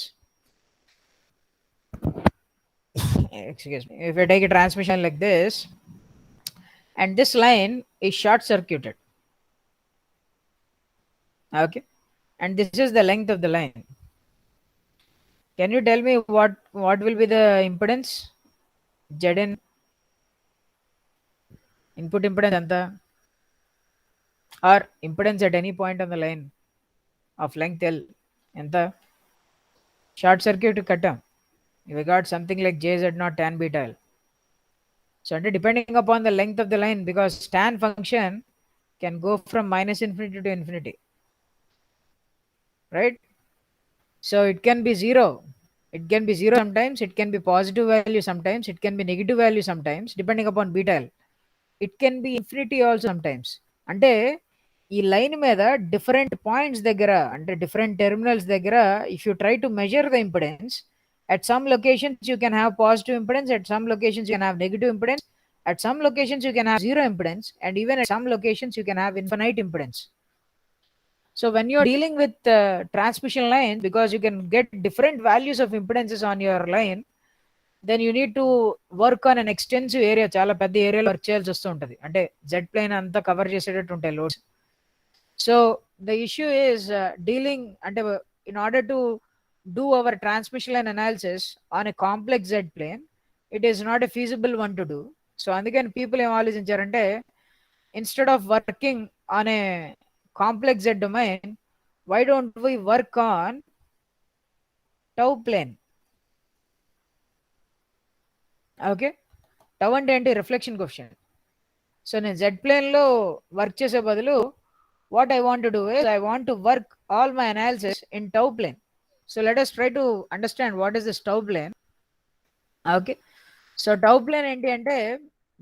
excuse me, if I take a transmission like this and this line is short circuited, okay, and this is the length of the line, can you tell me what will be the impedance? Zn input impedance anta, or impedance at any point on the line of length L. ఎంత short circuit కట్టాం. We got something like jz not tan beta l. So depending upon the length of the line, because tan function can go from minus infinity to infinity, right? So it can be 0, it can be 0 sometimes, it can be positive value sometimes, it can be negative value sometimes, depending upon beta l. It can be infinity also sometimes. అంటే ఈ line మీద different points దగ్గర, అంటే different terminals దగ్గర, if you try to measure the impedance, at some locations you can have positive impedance, at some locations you can have negative impedance, at some locations you can have zero impedance, and even at some locations you can have infinite impedance. So when you're dealing with transmission lines, because you can get different values of impedances on your line, then you need to work on an extensive area, చాలా పెద్ద ఏరియాలో work చేయాల్సి వస్తూ ఉంటుంది. అంటే Z plane అంతా cover చేసేటట్టు ఉంటాయి loads. So the issue is dealing, అంటే in order to do our transmission line analysis on a complex Z plane, it is not a feasible one to do. So అందుకని people ఏం ఆలోచించారంటే, instead of working on a complex Z domain, why don't we work on tau plane? Okay, tau అంటే ఏంటి? Reflection coefficient. So నేను Z ప్లేన్లో work చేసే బదులు what I want to do is I want to work all my analysis in tau plane. So let us try to understand what is this tau plane. Okay, so tau plane enti ante,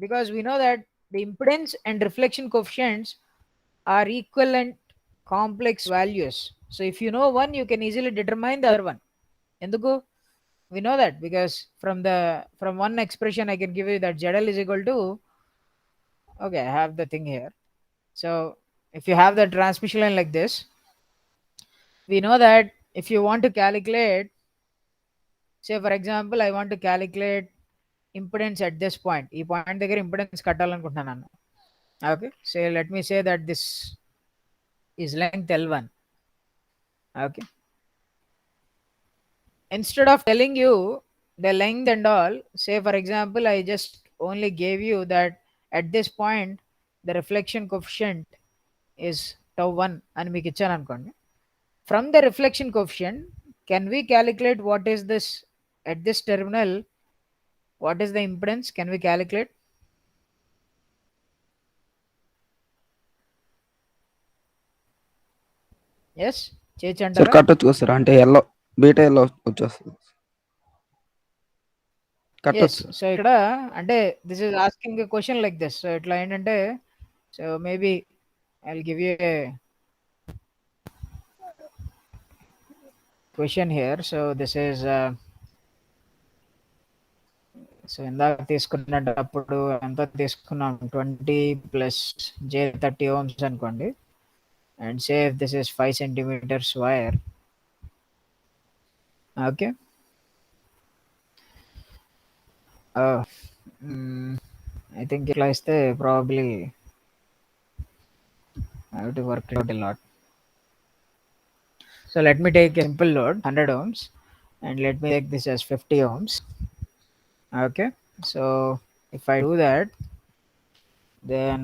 because we know that the impedance and reflection coefficients are equivalent complex values. So if you know one, you can easily determine the other one. Enduku we know that? Because from one expression I can give you that ZL is equal to, okay, I have the thing here. So if you have the transmission line like this, we know that if you want to calculate, say for example I want to calculate impedance at this point, ee point దగ్గర impedance కట్టాలనుకుంటున్నాను. Okay, so let me say that this is length L1. Okay, instead of telling you the length and all, say for example I just only gave you that at this point the reflection coefficient is tau 1 అని మీకు ఇచ్చాను అనుకోండి. From the reflection coefficient, can we calculate what is this at this terminal? What is the impedance? Can we calculate? Yes, sir చేయొచ్చంటారా? కట్టొచ్చు sir, అంటే ఎల్లో beta ఎల్లో వచ్చేస్తుంది, Yes. కట్టొచ్చు. So ఇక్కడ అంటే this is asking a question like this. So ఇట్లా ఏంటంటే, so maybe I'll give you a question here. So this is so ఇందాక తీసుకున్నప్పుడు ఎంత తీసుకున్నాం, 20 plus J30 ohms అనుకోండి, and say if this is 5 centimeters wire. Okay, I think ఇట్లా ఇస్తే probably I have to work it out a lot. So let me take a simple load 100 ohms and let me take this as 50 ohms. Okay, so if I do that, then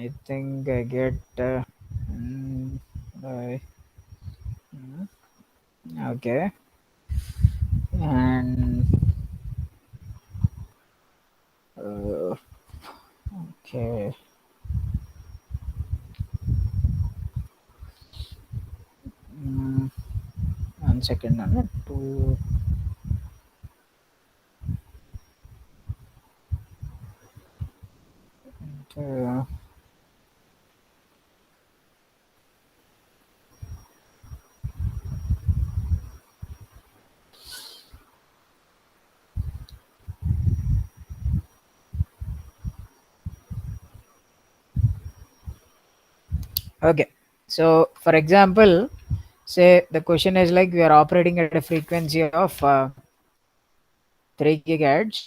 I think I get okay, and okay, 1 second, no, 2. Okay, so for example, say the question is like we are operating at a frequency of 3 gigahertz.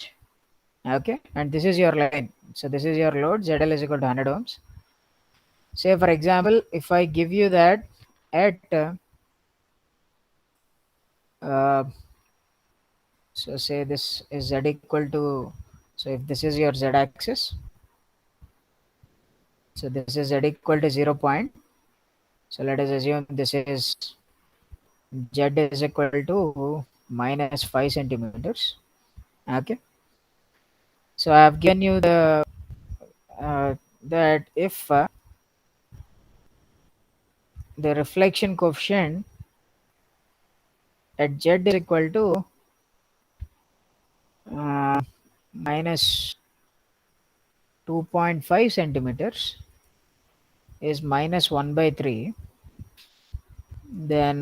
Okay, and this is your line. So this is your load, ZL is equal to 100 ohms. Say for example, if I give you that at so say this is Z equal to, so if this is your Z axis, so this is Z equal to 0 point. So let us assume this is z is equal to minus 5 centimeters. Okay, so I have given you the that if the reflection coefficient at z is equal to uh, minus 2.5 centimeters is minus 1 by 3, then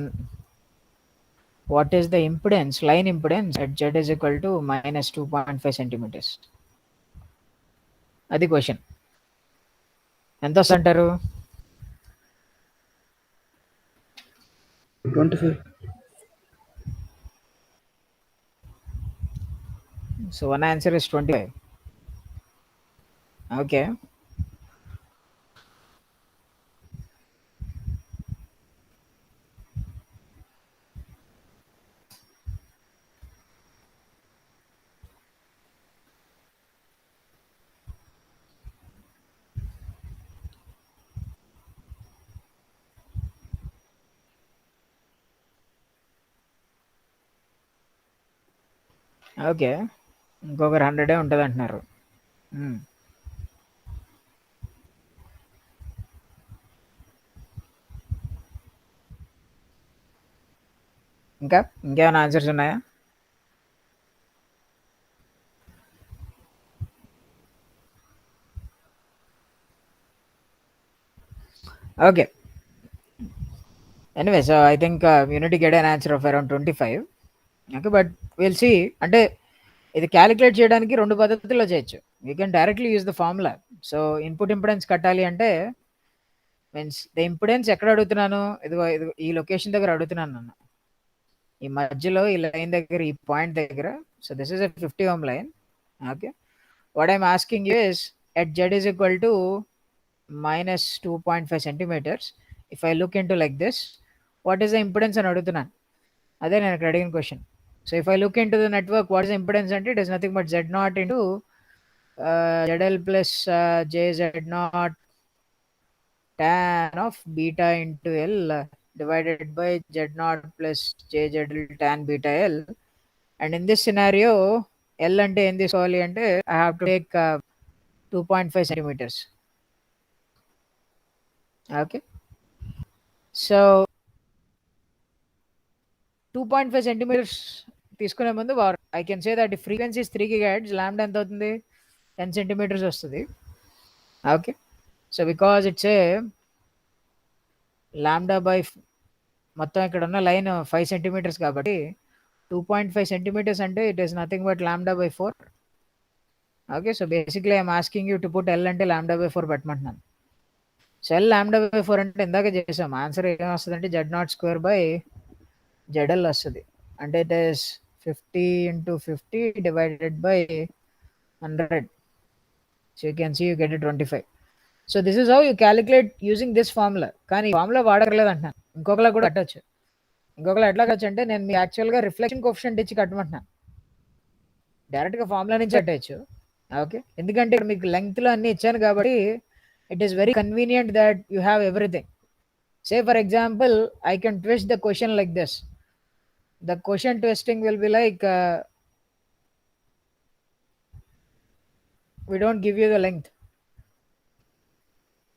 what is the impedance, line impedance at z is equal to minus 2.5 centimeters? అది question. ఎంత వస్తుంది అంటారు? 25. So one answer is 25. Okay. Okay, ఇంకొక 100 ఉంటుంది అంటున్నారు. ఇంకా ఇంకేమైనా answers ఉన్నాయా? Okay, anyway, so I think unit get an answer of around 25. Okay, but will see, అంటే ఇది క్యాలిక్యులేట్ చేయడానికి రెండు పద్ధతుల్లో చేయొచ్చు. You can directly use the formula. So input impedance కట్టాలి అంటే మీన్స్ ద ఇంపిడెన్స్ ఎక్కడ అడుగుతున్నాను, ఇదిగో ఇదిగో ఈ లొకేషన్ దగ్గర అడుగుతున్నాను నన్ను, ఈ మధ్యలో ఈ లైన్ దగ్గర, ఈ పాయింట్ దగ్గర. So this is a 50 ohm line. Okay, what I'm asking you is at z is equal to minus 2.5 centimeters, if I look into like this, what is the impedance అని అడుగుతున్నాను. అదే నేను ఇక్కడ అడిగిన question. So if I look into the network, what is impedance అంటే it is nothing but z naught into zl plus jz naught tan of beta into L divided by z naught plus jzl tan beta L. And in this scenario, L అంటే ఏం తీసుకోవాలి అంటే I have to take 2.5 centimeters. Okay, so 2.5 centimeters తీసుకునే ముందు I can say that if frequency is 3 gigahertz, lambda ఎంత అవుతుంది, 10 centimeters వస్తుంది. Okay, so because it's a lambda by మొత్తం ఇక్కడ ఉన్న లైన్ 5 సెంటీమీటర్స్ కాబట్టి 2.5 centimeters అంటే it is nothing but lambda by 4. Okay, so basically I'm asking you to put L అంటే lambda by 4 పెట్టమంటున్నాను. సో L lambda by 4 అంటే ఇందాక చేసాం, ఆన్సర్ ఏం వస్తుంది అంటే z naught square by zl వస్తుంది. అంటే it is 50 into 50 divided by 100. So you can see you get 25. So this is how you calculate using this formula. కానీ ఈ ఫార్ములా వాడకలేదు అంటున్నాను, ఇంకొకలా కూడా కట్టచ్చు. ఇంకొకలా ఎట్లా కట్టచ్చు అంటే నేను మీ యాక్చువల్గా రిఫ్లెక్షన్ కోఎఫిషియంట్ ఇచ్చి కట్టమంటున్నాను, డైరెక్ట్గా ఫార్ములా నుంచి కట్టేయచ్చు. ఓకే, ఎందుకంటే ఇక్కడ మీకు లెంగ్త్లో అన్ని ఇచ్చాను కాబట్టి it is very convenient that you have everything. Say for example I can twist the question like this. The question twisting will be like we don't give you the length.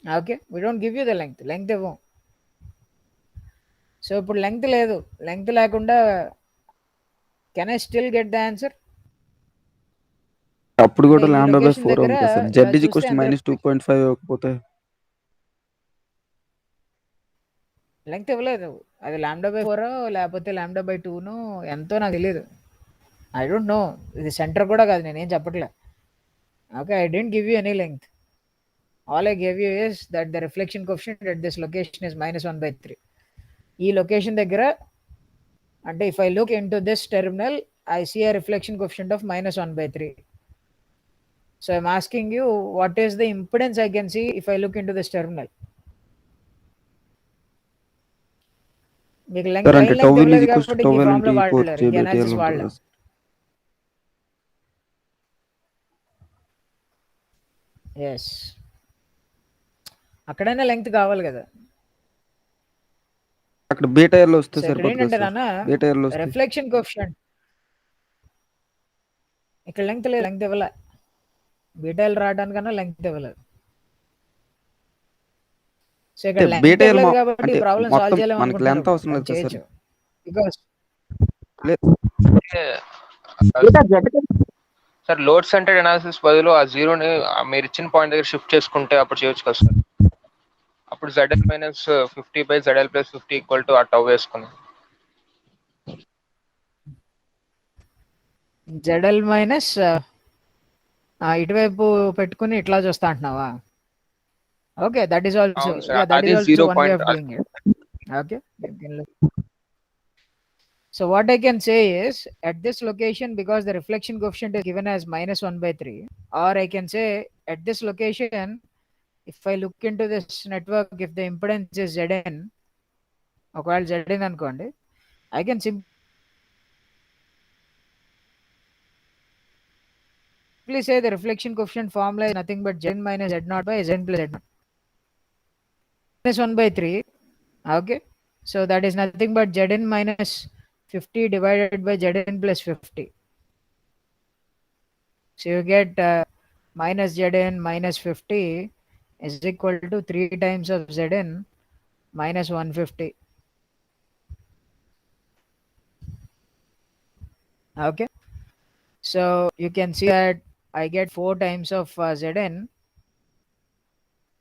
Okay, we don't give you the length ఇవ్వం. So ఇప్పుడు length లేదు, length లేకుండా can I still get the answer? అప్పుడు అంటే కూడా ఈ lambda by location 4 దగ్గర ఉంటుంది సార్. ఇలా z చూస్తే ఎంత మైనస్ 2.5 ఇవ్వకపోతే లెంగ్త్ ఇవ్వలేదు. అది lambda by 4 లేకపోతే lambda by 2 ఎంతో నాకు తెలియదు. ఐ డోంట్ నో, ఇది సెంటర్ కూడా కాదు, నేనేం చెప్పట్లే. Okay, I don't give you any length. All I gave you is that the reflection coefficient at this location is minus 1 by 3. ఈ లొకేషన్ దగ్గర అంటే if I look into this terminal I see a reflection coefficient of minus 1 by 3. So I'm asking you, what is the impedance I can see if I look into this terminal? మీకు sir line అంటే length 12 ఇవ్వలేదు is equals to కాబట్టి ఈ 12 formula into e power వాడలేరు, j ఇంక by tl analysis ఉంటుంది వాడలేం. కదా. ఎస్, అక్కడైనా లెంగ్త్ కావాలి కదా. అక్కడ బీటా ఎల్ వస్తే సో ఇక్కడ సరిపోద్ది కదా ఏంటంటే సార్? నాన్న బీటా ఎల్ వస్తే రిఫ్లెక్షన్ కోఎఫిషియంట్ ఇక్కడ లెంగ్త్ లేదు, లెంగ్త్ ఇవ్వలే. బీటాలు రావడానికన్నా లెంగ్త్ ఇవ్వలేదు. సో ఇక్కడ అంటే లెంగ్త్ బీటా ఎల్ ఇవ్వలేదు కాబట్టి అంటే ఈ ప్రాబ్లం సాల్వ్ మొత్తం చేయలేము మనకి అనుకుంటున్నారు లెంత్ ఇప్పుడు, అవసరం కానీ లేదు కదా సార్? చేయొచ్చు. Because sir load centred analysis బదులు ఆ జీరోని మీరు ఇచ్చిన పాయింట్ దగ్గర షిఫ్ట్ చేసుకుంటే అప్పుడు చేయొచ్చు కదా సార్. అప్పుడు ZL minus 50/ZL plus 50 equal to ఆ టవ్ వేసుకుని. జెడల్ మైనస్ ఇటువైపు పెట్టుకుని ఇట్లా చూస్తా అంటున్నావా? ఓకే, దట్ ఈస్ ఆల్సో, అవును సార్, యా, దట్ అది is also 0 one way point. Of doing it. Okay. So what I can say is at this location, because the reflection coefficient is given as -1/3, or I can say at this location, if I look into this network, if the impedance is Zn, ఒకవేళ Zn అనుకోండి, I can simply say the reflection coefficient formula is nothing but Zn minus Z0 by Zn plus Z0. -1/3. Okay. So that is nothing but Zn minus 50 divided by Zn plus 50. So you get minus Zn minus 50 is equal to 3 times of Zn minus 150. Okay. So you can see that I get 4 times of Zn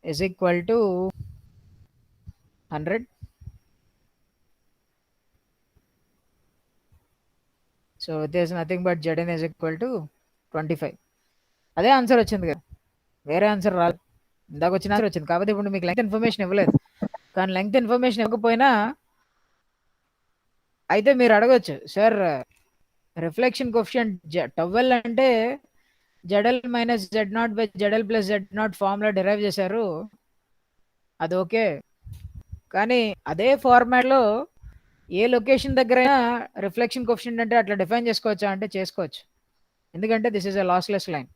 is equal to 100. So there is nothing but Zn is equal to 25. అదే answer వచ్చింది కదా, వేరే answer రాలేదు. ఇందాక వచ్చిన answer వచ్చింది, కాకపోతే ఇప్పుడు మీకు లెంగ్త్ ఇన్ఫర్మేషన్ ఇవ్వలేదు. కానీ లెంగ్త్ ఇన్ఫర్మేషన్ ఇవ్వకపోయినా అయితే మీరు అడగొచ్చు, సార్ రిఫ్లెక్షన్ కోఎఫిషియంట్ టవెల్ అంటే ZL minus Z0 by ZL plus Z0 formula derive చేశారు, అది ఓకే. కానీ అదే ఫార్మాట్లో ఏ లొకేషన్ దగ్గర రిఫ్లెక్షన్ కోఎఫిషియంట్ అంటే అట్లా డిఫైన్ చేసుకోవచ్చా అంటే చేసుకోవచ్చు, ఎందుకంటే this is a lossless line.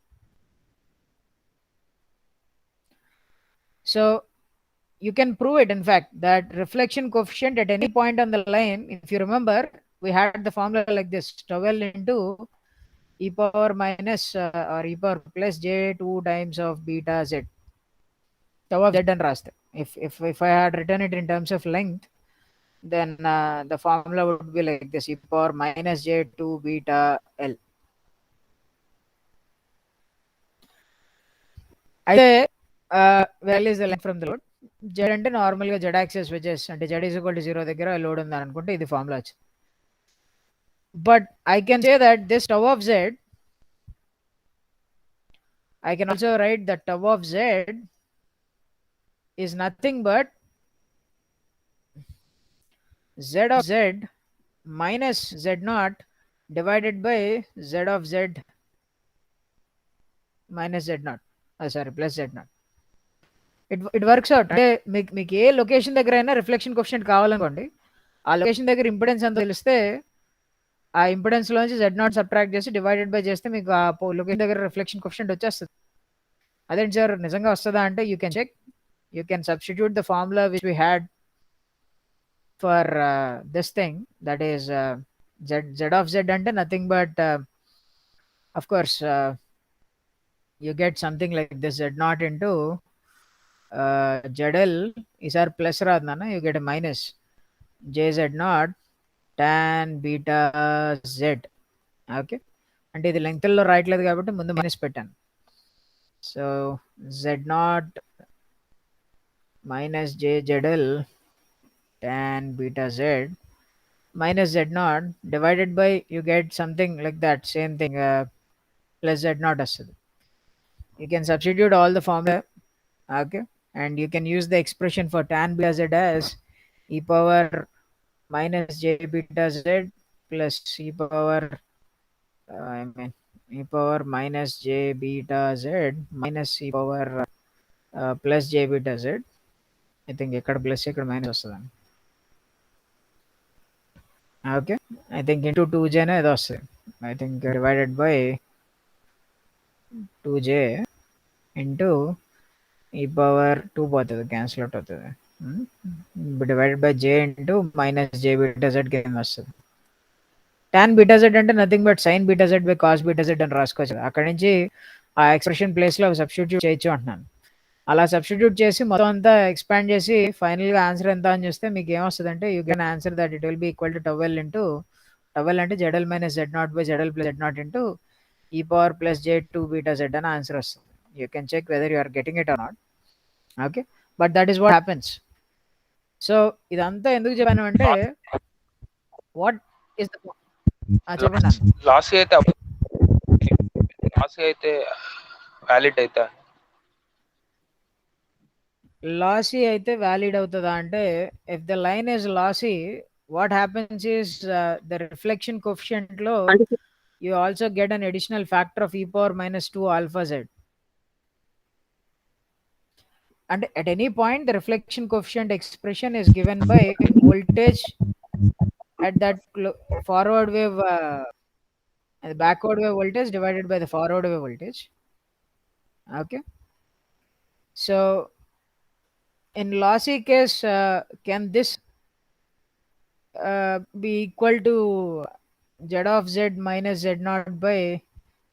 So you can prove it, in fact, that reflection coefficient at any point on the line, if you remember, we had the formula like this: 12 into e power minus or e power plus j2 times of beta z, tau of z and raste. If I had written it in terms of length, then the formula would be like this: e power minus j2 beta l. అయితే well is the length from the load. Z అంటే నార్మల్గా Z axis witches అంటే Z is equal to 0 దగ్గర load ఉందని అనుకుంటే ఇది formula వచ్చింది. But I can say that this tau of Z, I can also write that tau of Z is nothing but Z of Z minus Z0 divided by Z of Z minus Z0. Sorry, plus Z0. It works out. అంటే మీకు ఏ location దగ్గర అయినా reflection coefficient కావాలనుకోండి, ఆ location దగ్గర impedance అంత తెలిస్తే ఆ impedance లోంచి Z0 సబ్ట్రాక్ట్ చేసి డివైడెడ్ బై చేస్తే మీకు ఆ లొకేషన్ దగ్గర రిఫ్లెక్షన్ కోఎఫిషియంట్ వచ్చేస్తుంది. అదేంటి సార్ నిజంగా వస్తుందా అంటే you can check, you can substitute the formula which we had for this thing, that is Z of Z అంటే nothing but of course you get something like this: Z0 into ZL ఈసారి plus రాదు నాన్న, you get minus JZ0 tan beta Z. Okay, అంటే ఇది లెంగ్త్లో రాయట్లేదు కాబట్టి ముందు minus పెట్టాను. So Z0 minus JZL tan beta Z minus Z0 divided by, you get something like that, same thing, plus Z0 వస్తుంది. You can substitute all the formula, okay, and you can use the expression for tan beta Z as e power minus j beta Z plus e power e power minus j beta Z minus e power plus j beta Z. I think ఇక్కడ plus ఇక్కడ minus వస్తుంది. Okay, I think into 2j ఏదో వస్తుంది. I think divided by 2j into ఈ power 2 పోతుంది, cancel out అవుతుంది. Divided by j into minus j beta z కింద వస్తుంది. tan బీటా జెడ్ అంటే nothing but sine beta z by cos beta Z అని రాసుకోవచ్చు. అక్కడ నుంచి ఆ ఎక్స్ప్రెషన్ ప్లేస్లో సబ్స్టిట్యూట్ చేయొచ్చు అంటున్నాను. అలా సబ్స్టిట్యూట్ చేసి మొత్తం అంతా ఎక్స్పాండ్ చేసి ఫైనల్గా ఆన్సర్ ఎంత అని చూస్తే మీకు ఏమొస్తుంది అంటే you can answer that it will be equal to tau L into tau L అంటే ZL minus Z naught by ZL plus Z naught into ఈ power plus j two beta Z అని ఆన్సర్ వస్తుంది. You can check whether you are getting it or not. Okay, but that is what happens. So ఇదంతా ఎందుకు చెప్పాను అంటే what is the చెప్పండి. Loss అయితే valid అయితే లాసీ అయితే వ్యాలిడ్ అవుతుందా అంటే if the line is lossy what happens is the reflection coefficient లో you also get an additional factor of e power minus 2 alpha z. And at any point the reflection coefficient expression is given by voltage at that forward wave the backward wave voltage divided by the forward wave voltage. Okay, so in lossy case can this be equal to z of z minus z naught by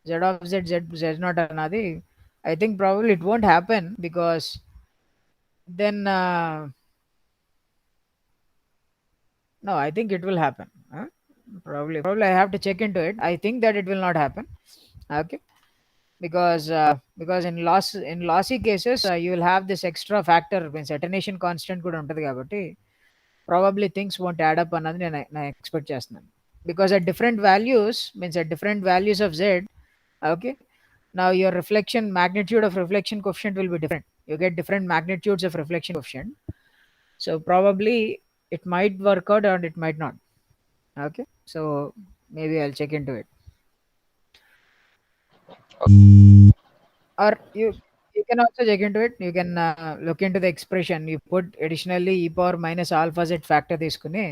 z of z naught anadi? I think probably it won't happen, because then no, I think it will happen. Probably I have to check into it. I think that it will not happen. Okay, because in lossy cases you will have this extra factor, means attenuation constant kuda untadi kabatti probably things won't add up anadi నేను expect చేస్తున్నాను. Because at different values, means at different values of z, okay, now your reflection magnitude of reflection coefficient will be different. You get different magnitudes of reflection coefficient, so probably it might work out and it might not. Okay, so maybe I'll check into it. Or you can also check into it. You can look into the expression. You put additionally e power minus alpha z factor తీసుకుని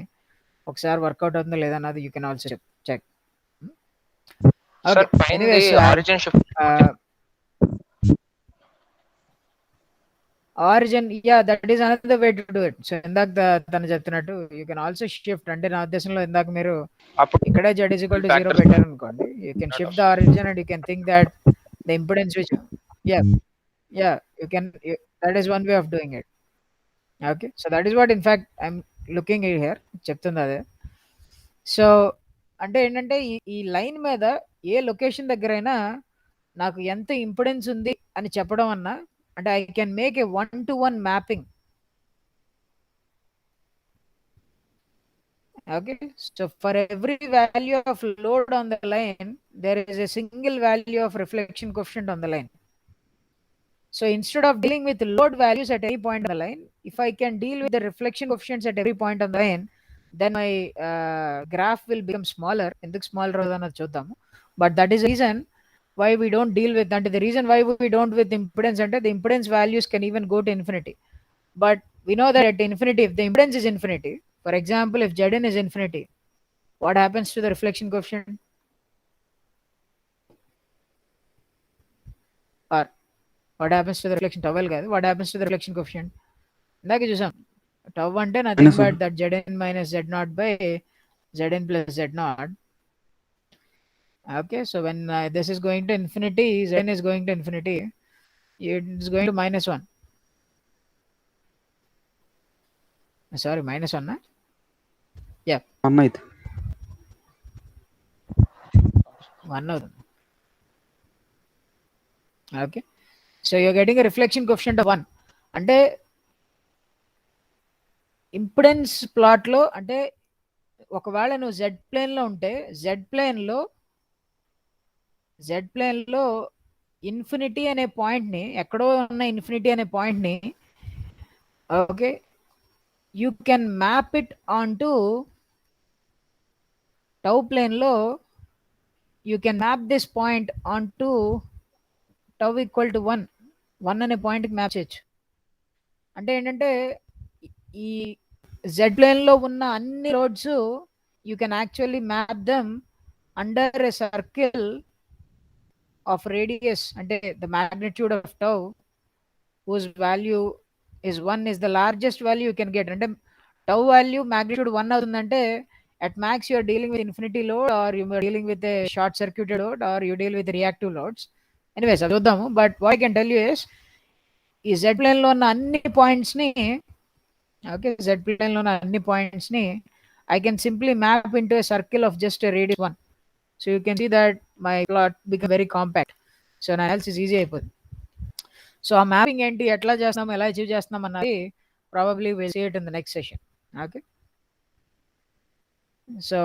ఒకసారి work out అవుతుందో లేదా అన్నది you can also check. Okay, anyways, origin shift origin, yeah, that is another way to do it. So ఇందాక తను చెప్తున్నట్టు you can also shift, అంటే నా ఉద్దేశంలో ఇందాక మీరు ఇక్కడే z is equal to 0 పెట్టారు అనుకోండి, you can shift the origin and you can think that the impedance which yeah you can that is one way of doing it. Okay, so that is what in fact I'm looking at here చెప్తుంది అదే. So అంటే ఏంటంటే ఈ line మీద ఏ location దగ్గరైనా నాకు ఎంత impedance ఉంది అని చెప్పడం అన్నా, అంటే I can make a 1-to-1 mapping. Okay, so for every value of load on the line there is a single value of reflection coefficient on the line. So instead of dealing with load values at any point on the line, if I can deal with the reflection coefficients at every point on the line, then my graph will become smaller. ఎందుకు smaller అవుతుందో చూద్దాము. But that is the reason why we don't deal with, and the reason why we don't with impedance, and the impedance values can even go to infinity. But we know that at infinity, if the impedance is infinity, for example, if Zn is infinity, what happens to the reflection coefficient? Or what happens to the reflection towel guys? What happens to the reflection coefficient? ఇందాక చూసాం tau అంటే nothing but that Zn minus Z naught by Zn plus Z naught. Okay, so when this is going to infinity, Zn is going to infinity, it is going to minus 1. Sorry, minus 1 na? Yeah, 1 అయితే 1 అవుతుంది. Okay, so you're getting a reflection coefficient of 1. అంటే impedance plot లో, అంటే ఒకవేళ నువ్వు Z plane లో ఉంటే Z plane లో ఇన్ఫినిటీ అనే పాయింట్ ని, ఎక్కడో ఉన్న ఇన్ఫినిటీ అనే పాయింట్ ని, okay, you can map it on to tau plane లో, you can map this point on to tau equal to 1 అనే పాయింట్ కి మ్యాప్ చేయొచ్చు. అంటే ఏంటంటే ఈ జెడ్ ప్లేన్ లో ఉన్న అన్ని loads you can actually map them under a circle of radius, అంటే the magnitude of tau whose value is 1 is the largest value you can get. అంటే tau value magnitude 1 అవుతుందంటే at max you are dealing with infinity load, or you are dealing with a short circuited load, or you deal with reactive loads. Anyways, అది చూద్దాము. But what I can tell you is ఈ Z ప్లేన్లో ఉన్న అన్ని పాయింట్స్ని, okay, Z ప్లేన్లో ఉన్న అన్ని పాయింట్స్ని I can simply map into a circle of just a radius 1. So you can see that my plot become very compact. So నా analysis ఈజీ అయిపోతుంది. సో ఆ మ్యాపింగ్ ఏంటి, ఎట్లా చేస్తున్నాం, ఎలా అచీవ్ చేస్తున్నాం అన్నది probably will see it in the next session. Okay, so